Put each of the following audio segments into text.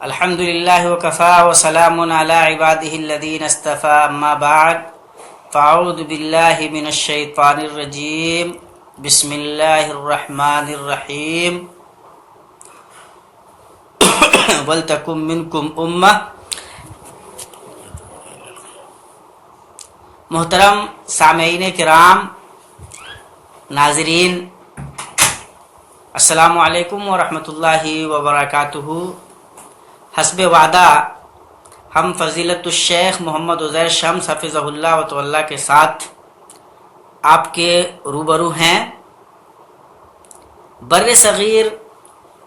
الحمد للہ وکفا وسلام علی عبادہ الذین اصطفى اما بعد فاعوذ باللہ من الشیطان الرجیم بسم اللہ الرحمن الرحیم ولتکن منکم امہ. محترم سامعین کرام، ناظرین، السلام علیکم ورحمۃ اللہ وبرکاتہ. حسب وعدہ ہم فضیلت الشیخ محمد عزیر شمس حفظہ اللہ و تعالی کے ساتھ آپ کے روبرو ہیں. بر صغیر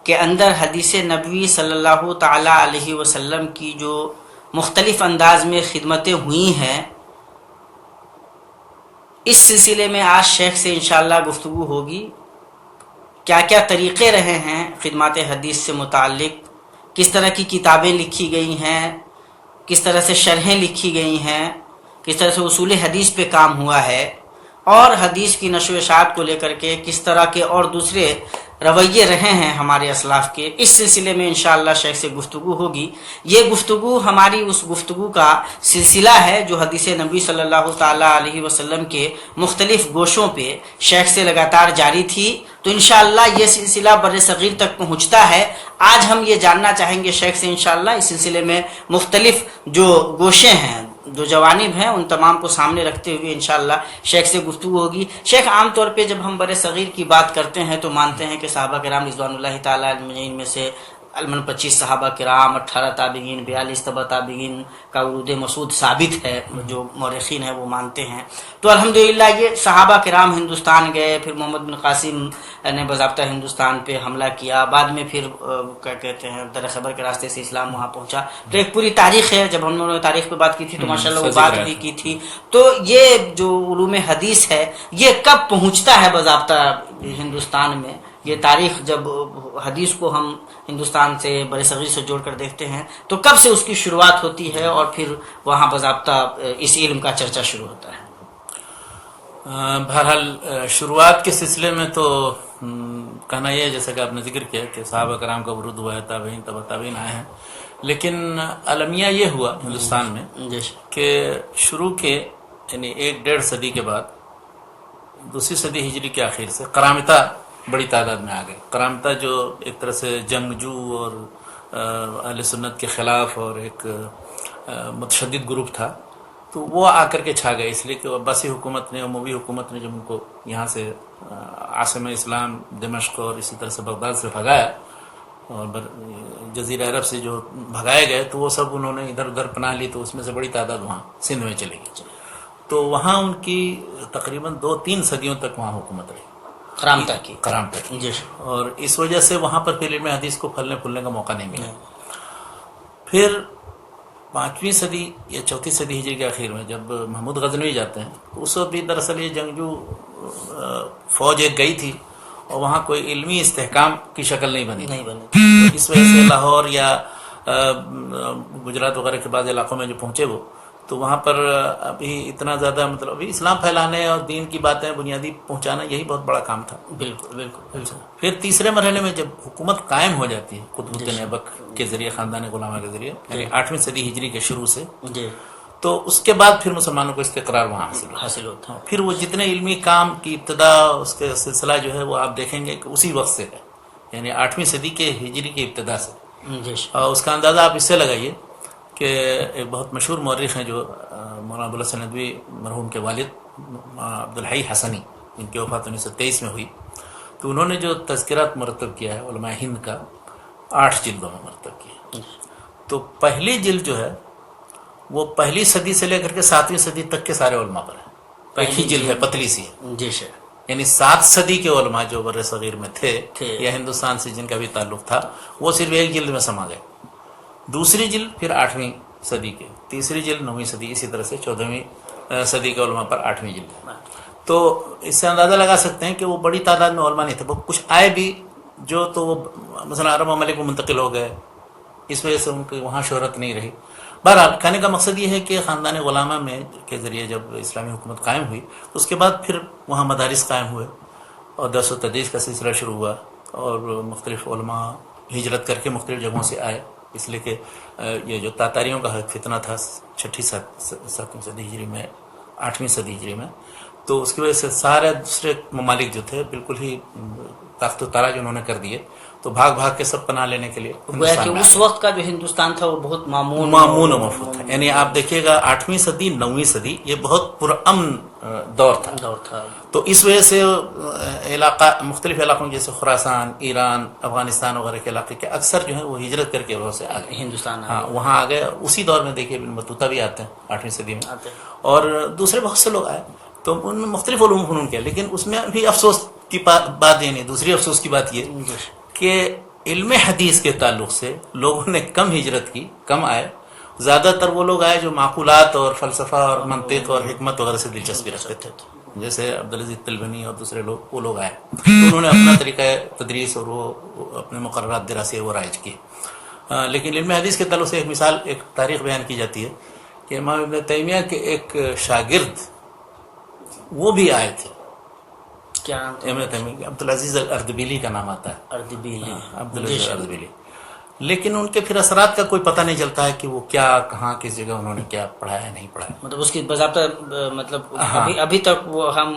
کے اندر حدیث نبوی صلی اللہ تعالی علیہ وسلم کی جو مختلف انداز میں خدمتیں ہوئی ہیں، اس سلسلے میں آج شیخ سے انشاءاللہ گفتگو ہوگی. کیا کیا طریقے رہے ہیں خدمات حدیث سے متعلق، کس طرح کی کتابیں لکھی گئی ہیں، کس طرح سے شرحیں لکھی گئی ہیں، کس طرح سے اصول حدیث پہ کام ہوا ہے، اور حدیث کی نشر و اشاعت کو لے کر کے کس طرح کے اور دوسرے رویے رہے ہیں ہمارے اسلاف کے. اس سلسلے میں انشاءاللہ شیخ سے گفتگو ہوگی. یہ گفتگو ہماری اس گفتگو کا سلسلہ ہے جو حدیث نبی صلی اللہ تعالی علیہ وسلم کے مختلف گوشوں پہ شیخ سے لگاتار جاری تھی. تو انشاءاللہ یہ سلسلہ بر صغیر تک پہنچتا ہے. آج ہم یہ جاننا چاہیں گے شیخ سے انشاءاللہ اس سلسلے میں مختلف جو گوشے ہیں، جو جوانب ہیں، ان تمام کو سامنے رکھتے ہوئے انشاءاللہ شیخ سے گفتگو ہوگی. شیخ، عام طور پہ جب ہم بر صغیر کی بات کرتے ہیں تو مانتے ہیں کہ صحابہ کرام رضوان اللہ تعالیٰ اجمعین میں سے 25 صحابہ کرام، 18 تابعین، 42 تبع تابعین کا ورود مسعود ثابت ہے، جو مورخین ہیں وہ مانتے ہیں. تو الحمدللہ یہ صحابہ کرام ہندوستان گئے، پھر محمد بن قاسم نے باضابطہ ہندوستان پہ حملہ کیا، بعد میں پھر کیا کہتے ہیں در خبر کے راستے سے اسلام وہاں پہنچا. تو ایک پوری تاریخ ہے. جب ہم نے تاریخ پہ بات کی تھی تو ماشاءاللہ وہ بات بھی کی تھی. تو یہ جو علوم حدیث ہے یہ کب پہنچتا ہے باضابطہ ہندوستان میں؟ یہ تاریخ جب حدیث کو ہم ہندوستان سے بر صغیر سے جوڑ کر دیکھتے ہیں تو کب سے اس کی شروعات ہوتی ہے اور پھر وہاں باضابطہ اس علم کا چرچا شروع ہوتا ہے؟ بہرحال شروعات کے سلسلے میں تو کہنا یہ ہے جیسا کہ آپ نے ذکر کیا کہ صحابہ کرام کا ورود ہوا ہے، تابعین تبع تابعین آئے ہیں، لیکن المیہ یہ ہوا ہندوستان میں کہ شروع کے یعنی 1-1.5 صدی کے بعد، دوسری صدی ہجری کے آخر سے قرامطہ بڑی تعداد میں آ گئے. قرامطہ جو ایک طرح سے جنگجو اور اہل سنت کے خلاف اور ایک متشدد گروپ تھا، تو وہ آ کر کے چھا گئے، اس لیے کہ عباسی حکومت نے، اموی حکومت نے جب ان کو یہاں سے عاصمہ اسلام دمشق اور اسی طرح سے بغداد سے بھگایا اور جزیرہ عرب سے جو بھگائے گئے تو وہ سب انہوں نے ادھر ادھر پناہ لی، تو اس میں سے بڑی تعداد وہاں سندھ میں چلی گئی. تو وہاں ان کی تقریباً 2-3 صدیوں تک وہاں حکومت رہی، قرامطہ کی. اور اس وجہ سے وہاں پر پھر علم حدیث کو پھلنے پھولنے کا موقع نہیں ملا. پھر 5ویں صدی یا 4تھی صدی ہجری کے آخر میں جب محمود غزنوی جاتے ہیں تو اس وقت بھی دراصل یہ جنگجو فوج ایک گئی تھی اور وہاں کوئی علمی استحکام کی شکل نہیں بنی. تو اس وجہ سے لاہور یا گجرات وغیرہ کے بعض علاقوں میں جو پہنچے وہ، تو وہاں پر ابھی اتنا زیادہ مطلب ابھی اسلام پھیلانے اور دین کی باتیں بنیادی پہنچانا یہی بہت بڑا کام تھا. بالکل. پھر تیسرے مرحلے میں جب حکومت قائم ہو جاتی ہے قطب الدین ایبک کے ذریعے، خاندان غلامہ کے ذریعے، یعنی 8ویں صدی ہجری کے شروع سے، تو اس کے بعد پھر مسلمانوں کو استقرار وہاں حاصل ہوتا ہے. پھر وہ جتنے علمی کام کی ابتدا، اس کے سلسلہ جو ہے وہ آپ دیکھیں گے کہ اسی وقت سے ہے، یعنی 8ویں صدی کے ہجری کی ابتدا سے. اور اس کا اندازہ آپ اس سے لگائیے کہ ایک بہت مشہور مورخ ہیں جو مولانا ابوالحسن ندوی مرحوم کے والد عبدالحی حسنی، ان کی وفات 1923 میں ہوئی، تو انہوں نے جو تذکرات مرتب کیا ہے علماء ہند کا 8 جلدوں میں مرتب کیا. تو پہلی جلد جو ہے وہ 1 صدی سے لے کر کے 7ویں صدی تک کے سارے علماء پر ہے. پہلی جلد ہے، پتلی سی ہے. یعنی 7 صدی کے علماء جو بر صغیر میں تھے یا ہندوستان سے جن کا بھی تعلق تھا وہ صرف ایک جلد میں سما گئے. دوسری جلد پھر 8ویں صدی کے، تیسری جلد 9ویں صدی، اسی طرح سے 14ویں صدی کے علماء پر 8ویں جلد. تو اس سے اندازہ لگا سکتے ہیں کہ وہ بڑی تعداد میں علماء نہیں تھے. وہ کچھ آئے بھی جو تو وہ مثلا عرب ممالک کو منتقل ہو گئے، اس وجہ سے ان کی وہاں شہرت نہیں رہی. بہرحال کہنے کا مقصد یہ ہے کہ خاندان غلامہ میں کے ذریعے جب اسلامی حکومت قائم ہوئی تو اس کے بعد پھر وہاں مدارس قائم ہوئے اور درس و تدریس کا سلسلہ شروع ہوا اور مختلف علماء ہجرت کر کے مختلف جگہوں سے آئے اس لیے کہ یہ جو تاتاریوں کا فتنہ تھا 6 صدی ہجری میں 8ویں صدی ہجری میں، تو اس کی وجہ سے سارے دوسرے ممالک جو تھے بالکل ہی تخت و تاراج انہوں نے کر دیے، تو بھاگ بھاگ کے سب پناہ لینے کے لیے گویا کہ اس وقت کا جو ہندوستان تھا وہ بہت معمون و مفت تھا. یعنی آپ دیکھیے گا 8ویں صدی 9ویں صدی یہ بہت پرامن دور تھا. تو اس وجہ سے علاقہ مختلف علاقوں جیسے خراسان، ایران، افغانستان وغیرہ کے علاقے کے اکثر جو ہے وہ ہجرت کر کے وہاں سے آ گئے ہندوستان. ہاں وہاں آ گئے. اسی دور میں دیکھیے ابن بطوطہ بھی آتے ہیں 8ویں صدی میں، اور دوسرے بہت سے لوگ آئے. تو ان میں مختلف علوم فنون کے، لیکن اس میں بھی افسوس کی بات یعنی دوسری افسوس کی بات یہ کہ علم حدیث کے تعلق سے لوگوں نے کم ہجرت کی، کم آئے. زیادہ تر وہ لوگ آئے جو معقولات اور فلسفہ اور منطق اور حکمت وغیرہ سے دلچسپی رکھتے تھے، جیسے عبدالعزیز تلبنی اور دوسرے لوگ، وہ لوگ آئے. انہوں نے اپنا طریقہ تدریس اور وہ اپنے مقررات دراسی وہ رائج کیے. لیکن علم حدیث کے تعلق سے ایک مثال، ایک تاریخ بیان کی جاتی ہے کہ امام ابن تیمیہ کے ایک شاگرد وہ بھی آئے تھے. کیا نام تھا؟ ابن تیمیہ عبدالعزیز الاردبیلی کا نام آتا ہے. اردبیلی. عبدالعزیز الاردبیلی. لیکن ان کے پھر اثرات کا کوئی پتہ نہیں چلتا ہے کہ وہ کیا، کہاں، کس جگہ انہوں نے کیا پڑھایا نہیں پڑھایا. مطلب اس کی باضابطہ مطلب ابھی تک وہ ہم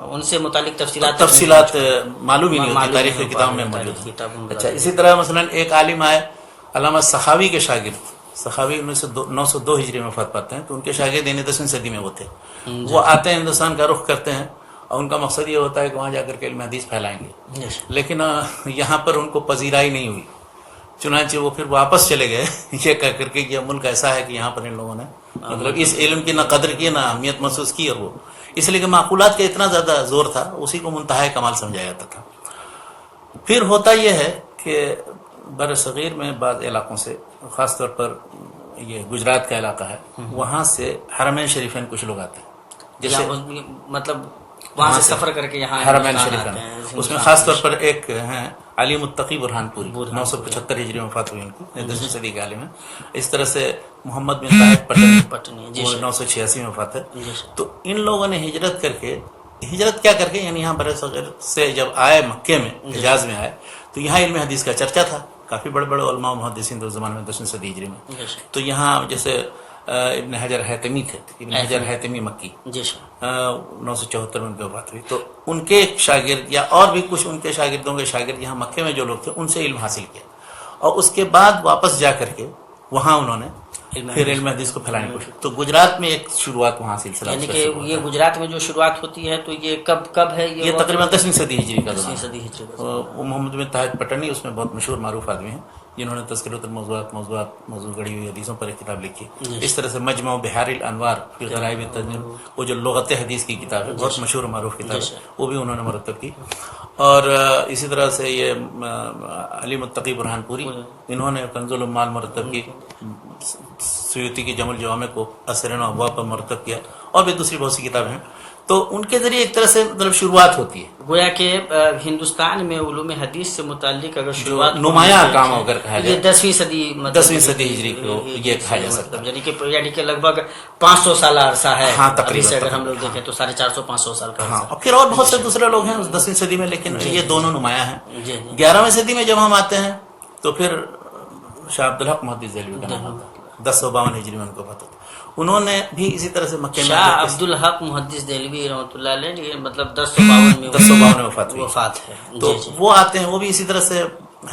ان سے متعلق تفصیلات معلوم ہی نہیں ہوتی، تاریخ کی کتابوں میں موجود ہے. اچھا، اسی طرح مثلا ایک عالم آئے علامہ سخاوی کے شاگرد. سخاوی 902 ہجری میں وفات پاتے ہیں، تو ان کے شاگرد 10ویں صدی میں وہ تھے. وہ آتے ہیں ہندوستان کا رخ کرتے ہیں اور ان کا مقصد یہ ہوتا ہے کہ وہاں جا کر کے علم حدیث پھیلائیں گے. لیکن یہاں پر ان کو پذیرائی نہیں ہوئی، چنانچہ وہ پھر واپس چلے گئے یہ کہہ کر کے یہ ملک ایسا ہے کہ یہاں پر ان لوگوں نے مطلب اس علم کی نہ قدر کی نہ اہمیت محسوس کی. اور وہ اس لیے کہ معقولات کا اتنا زیادہ زور تھا، اسی کو منتہا کمال سمجھا جاتا تھا. پھر ہوتا یہ ہے کہ بر صغیر میں بعض علاقوں سے، خاص طور پر یہ گجرات کا علاقہ ہے، وہاں سے حرمین شریفین کچھ لوگ آتے ہیں، جیسے مطلب وہاں سے سفر کر کے یہاں حرمین شریفین. اس میں خاص طور پر ایک ہیں علی متقی برہان پوری، 975 ہجری میں وفات ہوئی ان کی، 10ویں صدی کے عالم ہیں. اس طرح سے محمد بن طاہر پٹنی، وہ 986 میں وفات ہے. تو ان لوگوں نے ہجرت کیا کر کے یعنی یہاں بر صغیر سے جب آئے مکے میں، حجاز میں آئے، تو یہاں علم حدیث کا چرچا تھا. کافی بڑے بڑے علماء محدثین اس زمانے میں 10ویں صدی ہجری میں. تو یہاں جیسے ابن حجر حیتمی تھے، ابن حجر حیتمی مکی، 974 میں ان کی وفات ہوئی. تو ان کے شاگرد یا اور بھی کچھ ان کے شاگردوں کے شاگرد یہاں مکے میں جو لوگ تھے ان سے علم حاصل کیا، اور اس کے بعد واپس جا کر کے وہاں انہوں نے پھر علم حدیث کو پھیلانے کی کوشش. تو گجرات میں ایک شروعات وہاں سلسلہ، یعنی کہ یہ گجرات میں جو شروعات ہوتی ہے تو یہ کب ہے؟ یہ تقریباً 10ویں صدی ہجری کا زمانہ. وہ محمد بن طاہر پٹنی اس میں بہت مشہور معروف آدمی ہیں، جنہوں نے تذکرۃ الموضوعات، موضوع گڑی ہوئی حدیثوں پر ایک کتاب لکھی. اس طرح سے مجمع بحار الانوار فی غرائب التنزیل، وہ جو لغت حدیث کی کتاب ہے، بہت مشہور و معروف کتاب ہے، وہ بھی انہوں نے مرتب کی. اور اسی طرح سے یہ علی متقی برہان پوری، انہوں نے کنز العمال مرتب کی، سیوطی کی جمع الجوامع کو اسرین و ابواب پر مرتب کیا، اور بھی دوسری بہت سی کتابیں ہیں. تو ان کے ذریعے ایک طرح سے مطلب شروعات ہوتی ہے. گویا کہ ہندوستان میں علوم حدیث سے متعلق اگر شروعات نمایاں کام اگر کہا جائے 10ویں صدی 10ویں صدی ہجری کو یہ کہا جا سکتا ہے، یعنی کہ لگ بھگ 500 سال عرصہ ہے. ہاں تقریباً اگر ہم لوگ دیکھیں تو 450-500 سال کا. ہاں، اور پھر اور بہت سے دوسرے لوگ ہیں 10ویں صدی میں، لیکن یہ دونوں نمایاں ہیں. 11ویں صدی میں جب ہم آتے ہیں تو پھر شاہ عبدالحق محدث دہلوی کا نام آتا ہے. 1052 ہجری میں ان کو پتہ. انہوں نے بھی اسی طرح سے مکے میں شاہ عبدالحق محدث دہلوی رحمۃ اللہ علیہ، مطلب 1052 میں وفات ہے. تو وہ آتے ہیں، وہ بھی اسی طرح سے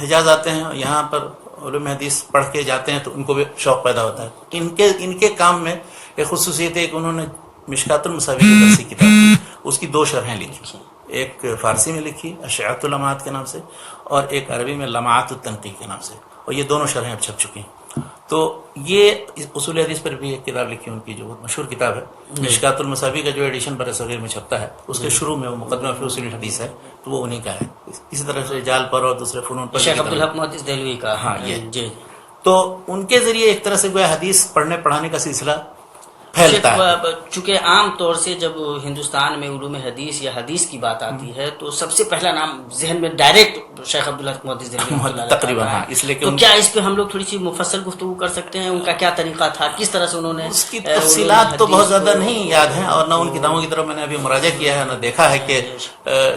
حجاز آتے ہیں، یہاں پر علوم حدیث پڑھ کے جاتے ہیں، تو ان کو بھی شوق پیدا ہوتا ہے. ان کے کام میں ایک خصوصیت ہے کہ انہوں نے مشکات المصابیح کی درسی کتاب کی، اس کی 2 شرحیں لکھی، ایک فارسی میں لکھی اشاعت اللمعات کے نام سے، اور ایک عربی میں لمعات التنقیح کے نام سے، اور یہ دونوں شرحیں اب چھپ چکی ہیں. تو یہ اصول حدیث پر بھی ایک کتاب لکھی ان کی جو بہت مشہور کتاب ہے. مشکات المصابیح کا جو ایڈیشن بر صغیر میں چھپتا ہے، اس کے شروع میں وہ مقدمہ فی اصول الحدیث ہے، تو وہ انہی کا ہے. اسی طرح سے جال پر اور دوسرے فنون پر شیخ عبدالحق محدث دہلوی کا. ہاں یہ تو ان کے ذریعے ایک طرح سے گویا حدیث پڑھنے پڑھانے کا سلسلہ پھیلتا ہے. چونکہ عام طور سے جب ہندوستان میں علوم حدیث یا حدیث کی بات آتی ہے تو سب سے پہلا نام ذہن میں ڈائریکٹ شیخ عبدالحق محدث دہلوی تقریباً. ہاں، اس لیے کہ تو کیا اس پہ ہم لوگ تھوڑی سی مفصل گفتگو کر سکتے ہیں؟ ان کا کیا طریقہ تھا، کس طرح سے انہوں نے؟ اس کی تفصیلات تو بہت زیادہ نہیں یاد ہیں، اور نہ ان کتابوں کی طرف میں نے ابھی مراجعہ کیا ہے، نہ دیکھا ہے کہ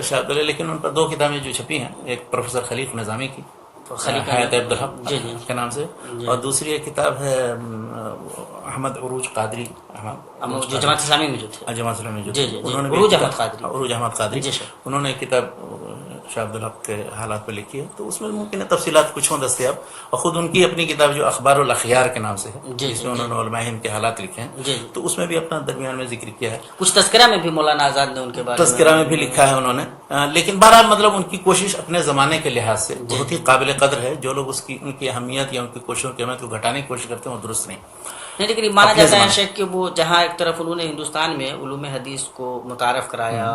شاہ عبداللہ. لیکن ان پر 2 کتابیں جو چھپی ہیں، ایک پروفیسر خلیق نظامی کی حیات عبدالحق کے نام سے، اور دوسری ایک کتاب ہے احمد عروج قادری، جو جماعت اسلامی میں جو تھے، جماعت اسلامی جو انہوں نے عروج احمد قادری انہوں نے ایک کتاب شاہ عبدالحق کے حالات پہ لکھی ہے، تو اس میں ممکن ہے تفصیلات کچھ ہوں دستیاب، اور خود ان کی اپنی کتاب جو اخبار الاخیار کے نام سے ہے جس میں انہوں نے علماء ہند کے حالات لکھے ہیں، تو اس میں بھی اپنا درمیان میں ذکر کیا ہے، کچھ تذکرہ میں بھی مولانا آزاد نے ان کے بارے میں تذکرہ میں بھی لکھا ہے انہوں نے، لیکن بہرحال مطلب ان کی کوشش اپنے زمانے کے لحاظ سے بہت ہی قابل قدر ہے، جو لوگ ان کی اہمیت یا ان کی کوششوں کی اہمیت کو گھٹانے کی کوشش کرتے ہیں وہ درست نہیں، لیکن مانا جاتا ہے شیخ کہ وہ جہاں ایک طرف انہوں نے ہندوستان میں علوم حدیث کو متعارف کرایا،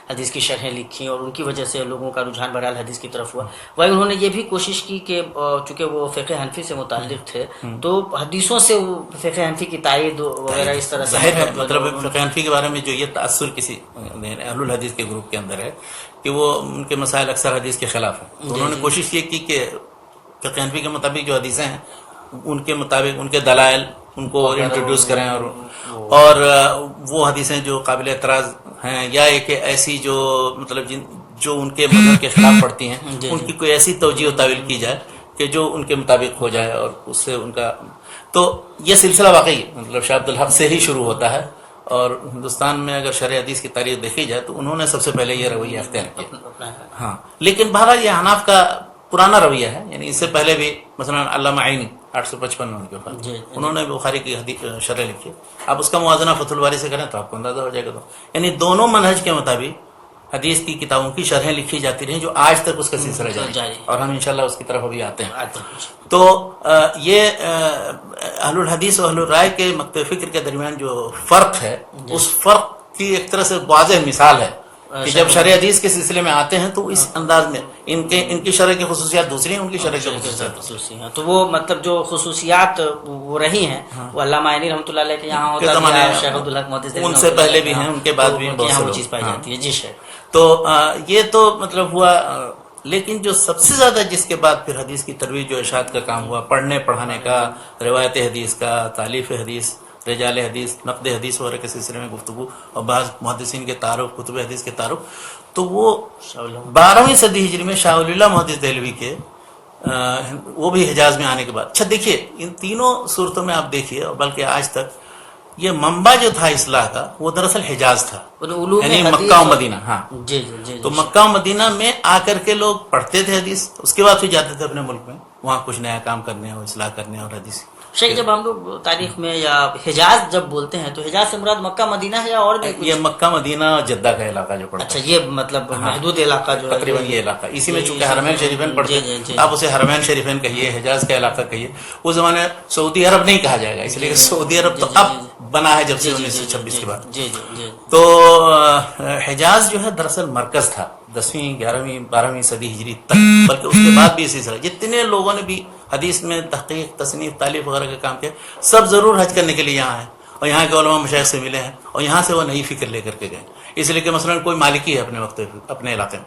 حدیث کی شرحیں لکھی اور ان کی وجہ سے لوگوں کا رجحان بہرحال حدیث کی طرف ہوا، وہی انہوں نے یہ بھی کوشش کی کہ چونکہ وہ فقہ حنفی سے متعلق تھے تو حدیثوں سے وہ فقہ حنفی کی تائید وغیرہ اس طرح سے ظاہر ہے، مطلب فقہ حنفی کے بارے میں جو یہ تاثر کسی اہل الحدیث کے گروپ کے اندر ہے کہ وہ ان کے مسائل اکثر حدیث کے خلاف ہیں، تو انہوں نے کوشش یہ کی کہ فقہ حنفی کے مطابق جو حدیثیں ہیں ان کے مطابق ان کے دلائل ان کو انٹروڈیوس کریں، اور وہ حدیثیں جو قابل اعتراض ہیں یا ایک ایسی جو مطلب جو ان کے مذہب کے خلاف پڑتی ہیں ان کی کوئی ایسی توجیہ و تعویل کی جائے کہ جو ان کے مطابق ہو جائے، اور اس سے ان کا تو یہ سلسلہ واقعی مطلب شاہ عبدالحق سے ہی شروع ہوتا ہے، اور ہندوستان میں اگر شرع حدیث کی تاریخ دیکھی جائے تو انہوں نے سب سے پہلے یہ رویہ اختیار کیا، ہاں، لیکن بہرحال یہ حناف کا پرانا رویہ ہے، یعنی اس سے پہلے بھی مثلا علامہ عینی 855 میں ان کے اوپر انہوں نے بخاری کی شرح لکھی، آپ اس کا موازنہ فتح الباری سے کریں تو آپ کو اندازہ ہو جائے گا، یعنی دونوں منہج کے مطابق حدیث کی کتابوں کی شرحیں لکھی جاتی رہیں جو آج تک اس کا سلسلہ جاری، اور ہم انشاءاللہ اس کی طرف ابھی آتے ہیں۔ تو یہ اہل الحدیث و اہل الرائے کے مکتب فکر کے درمیان جو فرق ہے اس فرق کی ایک طرح سے واضح مثال ہے کہ جب شرع حدیث کے سلسلے میں آتے ہیں تو اس انداز میں ان کی شرح کی خصوصیات دوسری ہیں، ان کی شرح کی خصوصیات دوسری ہیں، تو وہ مطلب جو خصوصیات وہ رہی ہیں وہ علامہ عینی رحمۃ اللہ علیہ کے یہاں ہوتا ہے، شیخ عبدالحق محدث ان سے پہلے بھی ہیں، ان کے بعد بھی بہت وہ چیز پائی جاتی ہے۔ جی شیخ، تو یہ تو مطلب ہوا، لیکن جو سب سے زیادہ جس کے بعد پھر حدیث کی ترویج و ارشاد کا کام ہوا، پڑھنے پڑھانے کا، روایت حدیث کا، تالیف حدیث، رجال حدیث، نقد حدیث وغیرہ کے سلسلے میں گفتگو، اور بعض محدثین کے تعارف، کتب حدیث کے تعارف، تو وہ 12ویں صدی ہجری میں شاہ ولی اللہ محدث دہلوی کے وہ بھی حجاز میں آنے کے بعد، اچھا دیکھیے ان تینوں صورتوں میں آپ دیکھیے، اور بلکہ آج تک یہ منبع جو تھا اصلاح کا وہ دراصل حجاز تھا، یعنی مکہ و مدینہ، ہاں تو مکہ و مدینہ میں آ کر کے لوگ پڑھتے تھے حدیث، اس کے بعد پھر جاتے تھے اپنے ملک میں وہاں کچھ نیا کام کرنے اور اصلاح کرنے اور حدیث۔ شیخ جب ہم لوگ تاریخ میں یا حجاز جب بولتے ہیں تو حجاز سے مراد مکہ مدینہ ہے یا اور بھی کچھ؟ یہ مکہ مدینہ جدہ کا علاقہ جو پڑتا ہے، اچھا یہ مطلب محدود علاقہ جو تقریباً یہ علاقہ، اسی میں چونکہ حرمین شریفین پڑھتے ہیں، آپ اسے حرمین شریفین کہیے، حجاز کا علاقہ کہیے، اس زمانے سعودی عرب نہیں کہا جائے گا، اس لیے کہ سعودی عرب تو اب بنا ہے جب سے 1926 کے بعد، تو حجاز جو ہے دراصل مرکز تھا 10ویں 11ویں 12ویں صدی ہجری تک، بلکہ اس کے بعد بھی اسی طرح جتنے لوگوں نے بھی حدیث میں تحقیق، تصنیف، تالیف وغیرہ کا کام کیا سب ضرور حج کرنے کے لیے یہاں ہیں، اور یہاں کے علماء مشائخ سے ملے ہیں، اور یہاں سے وہ نئی فکر لے کر کے گئے، اس لیے کہ مثلا کوئی مالکی ہے اپنے وقت اپنے علاقے میں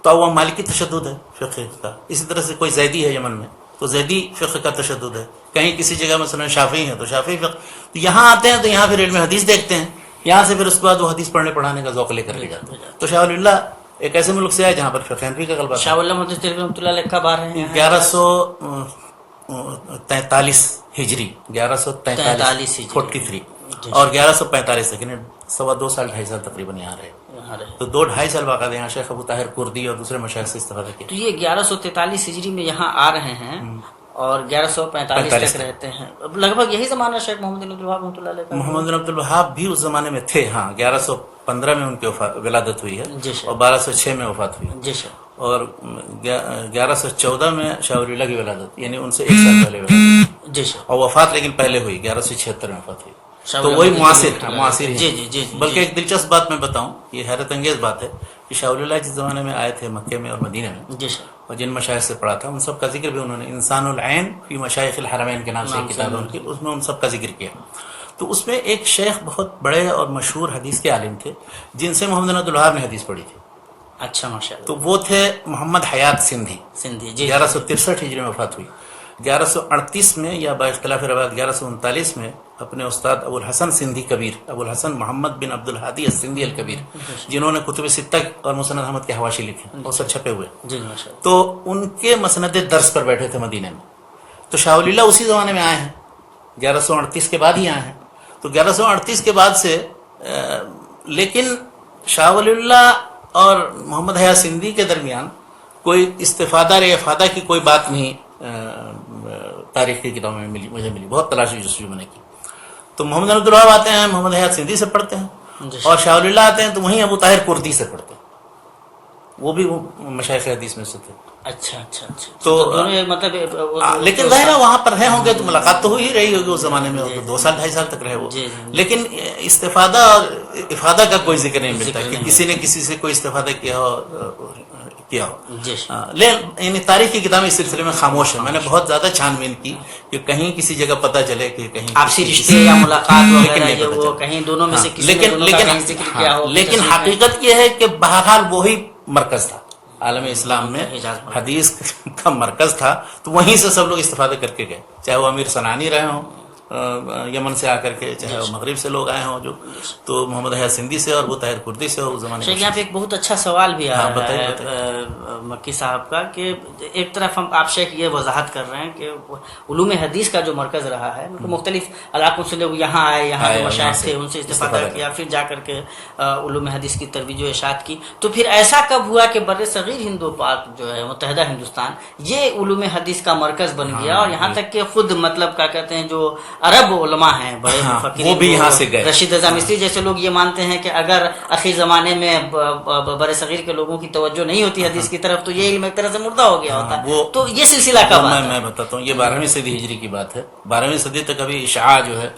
تو وہ مالکی تشدد ہے فقہ کا، اسی طرح سے کوئی زیدی ہے یمن میں تو زیدی فقہ کا تشدد ہے، کہیں کسی جگہ مثلا شافعی ہے تو شافعی فقہ، تو یہاں آتے ہیں تو یہاں پھر علم حدیث دیکھتے ہیں، یہاں سے پھر اس کے بعد وہ حدیث پڑھنے پڑھانے کا ذوق لے کر کے جاتے ہیں۔ تو شاہ ولی اللہ ایک ایسے ملک سے ہے جہاں پر فقہ حنفی کا غلبہ، شاہ ولی اللہ محدث دہلوی رحمۃ اللہ علیہ کب آ رہے ہیں؟ 1143 ہجری، 1143 43 اور 1145 تک، یعنی 2.25 سال 2.5 سال تقریباً یہاں رہے، تو 2.5 سال باقاعدہ یہاں شیخ ابو طاہر کردی اور دوسرے مشائخ سے استفادہ کیا۔ تو یہ 1143 ہجری میں یہاں آ رہے ہیں اور 1145 تک رہتے ہیں، لگ بھگ یہی زمانہ شیخ محمد بن عبد الوہاب رحمۃ اللہ علیہ کا۔ محمد بن عبد الوہاب بھی اس زمانے میں تھے، ہاں 1115 میں ان کی ولادت ہوئی ہے اور 1206 میں وفات ہوئی، اور 1114 میں شاہ ولی اللہ کی ولادت، یعنی ان سے 1 سال پہلے ولادت، اور وفات لیکن پہلے ہوئی 1176 میں وفات ہوئی، تو وہی معاصر ہیں۔ بلکہ ایک دلچسپ بات میں بتاؤں، یہ حیرت انگیز بات ہے کہ شاہ ولی اللہ جس زمانے میں آئے تھے مکے میں اور مدینہ میں اور جن مشائخ سے پڑھا تھا ان سب کا ذکر بھی انہوں نے انسان العین فی مشائخ الحرمین کے نام سے کتاب ہے ان کی، اس میں ان سب کا ذکر کیا، تو اس میں ایک شیخ بہت بڑے اور مشہور حدیث کے عالم تھے جن سے محمد بن عبد الوہاب نے حدیث پڑھی تھی۔ اچھا ماشاءاللہ، تو وہ تھے محمد حیات سندھی، سندھی 1163 ہجری میں وفات ہوئی، 1138 میں یا باختلاف روایت 1139 میں اپنے استاد ابو الحسن سندھی کبیر، ابو الحسن محمد بن عبد الحادی السندھی الکبیر، جنہوں نے کتب ستہ اور مسند احمد کے حواشی لکھے اور سب چھپے ہوئے، تو ان کے مسند درس پر بیٹھے تھے مدینے میں. تو شاہ ولی اللہ اسی زمانے میں آئے ہیں، 1138 کے بعد ہی آئے ہیں. تو 1138 کے بعد سے لیکن شاہ ولی اللہ اور محمد حیات سندھی کے درمیان کوئی استفادہ افادہ کی کوئی بات نہیں تاریخ کی کتابوں میں مجھے ملی. بہت تلاش جستجو میں نے کی. تو محمد عبد الوہاب آتے ہیں، محمد حیات سندھی سے پڑھتے ہیں، اور شاہ ولی اللہ آتے ہیں تو وہیں ابو طاہر کردی سے پڑھتے ہیں، وہ بھی مشائخ حدیث میں سے تھے. اچھا اچھا اچھا. تو مطلب لیکن ظاہر ہے وہاں پر رہے ہوں گے تو ملاقات تو ہو ہی رہی ہوگی اس زمانے میں. 2 سال 2.5 سال تک رہے وہ. لیکن استفادہ اور افادہ کا کوئی ذکر نہیں ملتا کہ کسی نے کسی سے کوئی استفادہ کیا ہو. لیکن تاریخ کی کتابیں اس سلسلے میں خاموش ہیں. میں نے بہت زیادہ چھان بین کی کہ کہیں کسی جگہ پتہ چلے کہ کہیں آپسی رشتے یا ملاقات وغیرہ وہ کہیں دونوں میں سے کسی نے دونوں کا کہیں ذکر کیا ہو. لیکن حقیقت یہ ہے کہ بہرحال وہی مرکز تھا عالم اسلام میں، حدیث کا مرکز تھا. تو وہیں سے سب لوگ استفادہ کر کے گئے، چاہے وہ امیر سنانی رہے ہوں یمن سے آ کر کے، چاہے وہ مغرب سے لوگ آئے ہوں جو، تو محمد حیات سندھی سے اور ابو طاہر کردی سے اس زمانے میں. یہاں پہ ایک بہت اچھا سوال بھی آ رہا ہے مکی صاحب کا کہ ایک طرف ہم آپ شیخ یہ وضاحت کر رہے ہیں کہ علوم حدیث کا جو مرکز رہا ہے مختلف علاقوں سے لوگ یہاں آئے، یہاں جو مشائخ تھے ان سے استفادہ کیا، پھر جا کر کے علوم حدیث کی ترویج و اشاعت کی. تو پھر ایسا کب ہوا کہ بر صغیر ہند و پاک جو ہے متحدہ ہندوستان یہ علوم حدیث کا مرکز بن گیا، اور یہاں تک کہ خود مطلب کیا کہتے ہیں جو عرب علماء ہیں بڑے مفکرین، وہ بھی یہاں سے گئے. رشید رضا مصری جیسے لوگ یہ مانتے ہیں کہ اگر اخیر زمانے میں بر صغیر کے لوگوں کی توجہ نہیں ہوتی حدیث کی طرف تو یہ علم ایک طرح سے مردہ ہو گیا ہوتا. تو یہ سلسلہ کب آتا ہے؟ میں بتاتا ہوں. یہ 12ویں صدی ہجری کی بات ہے. 12ویں صدی تک ابھی اشاع جو ہے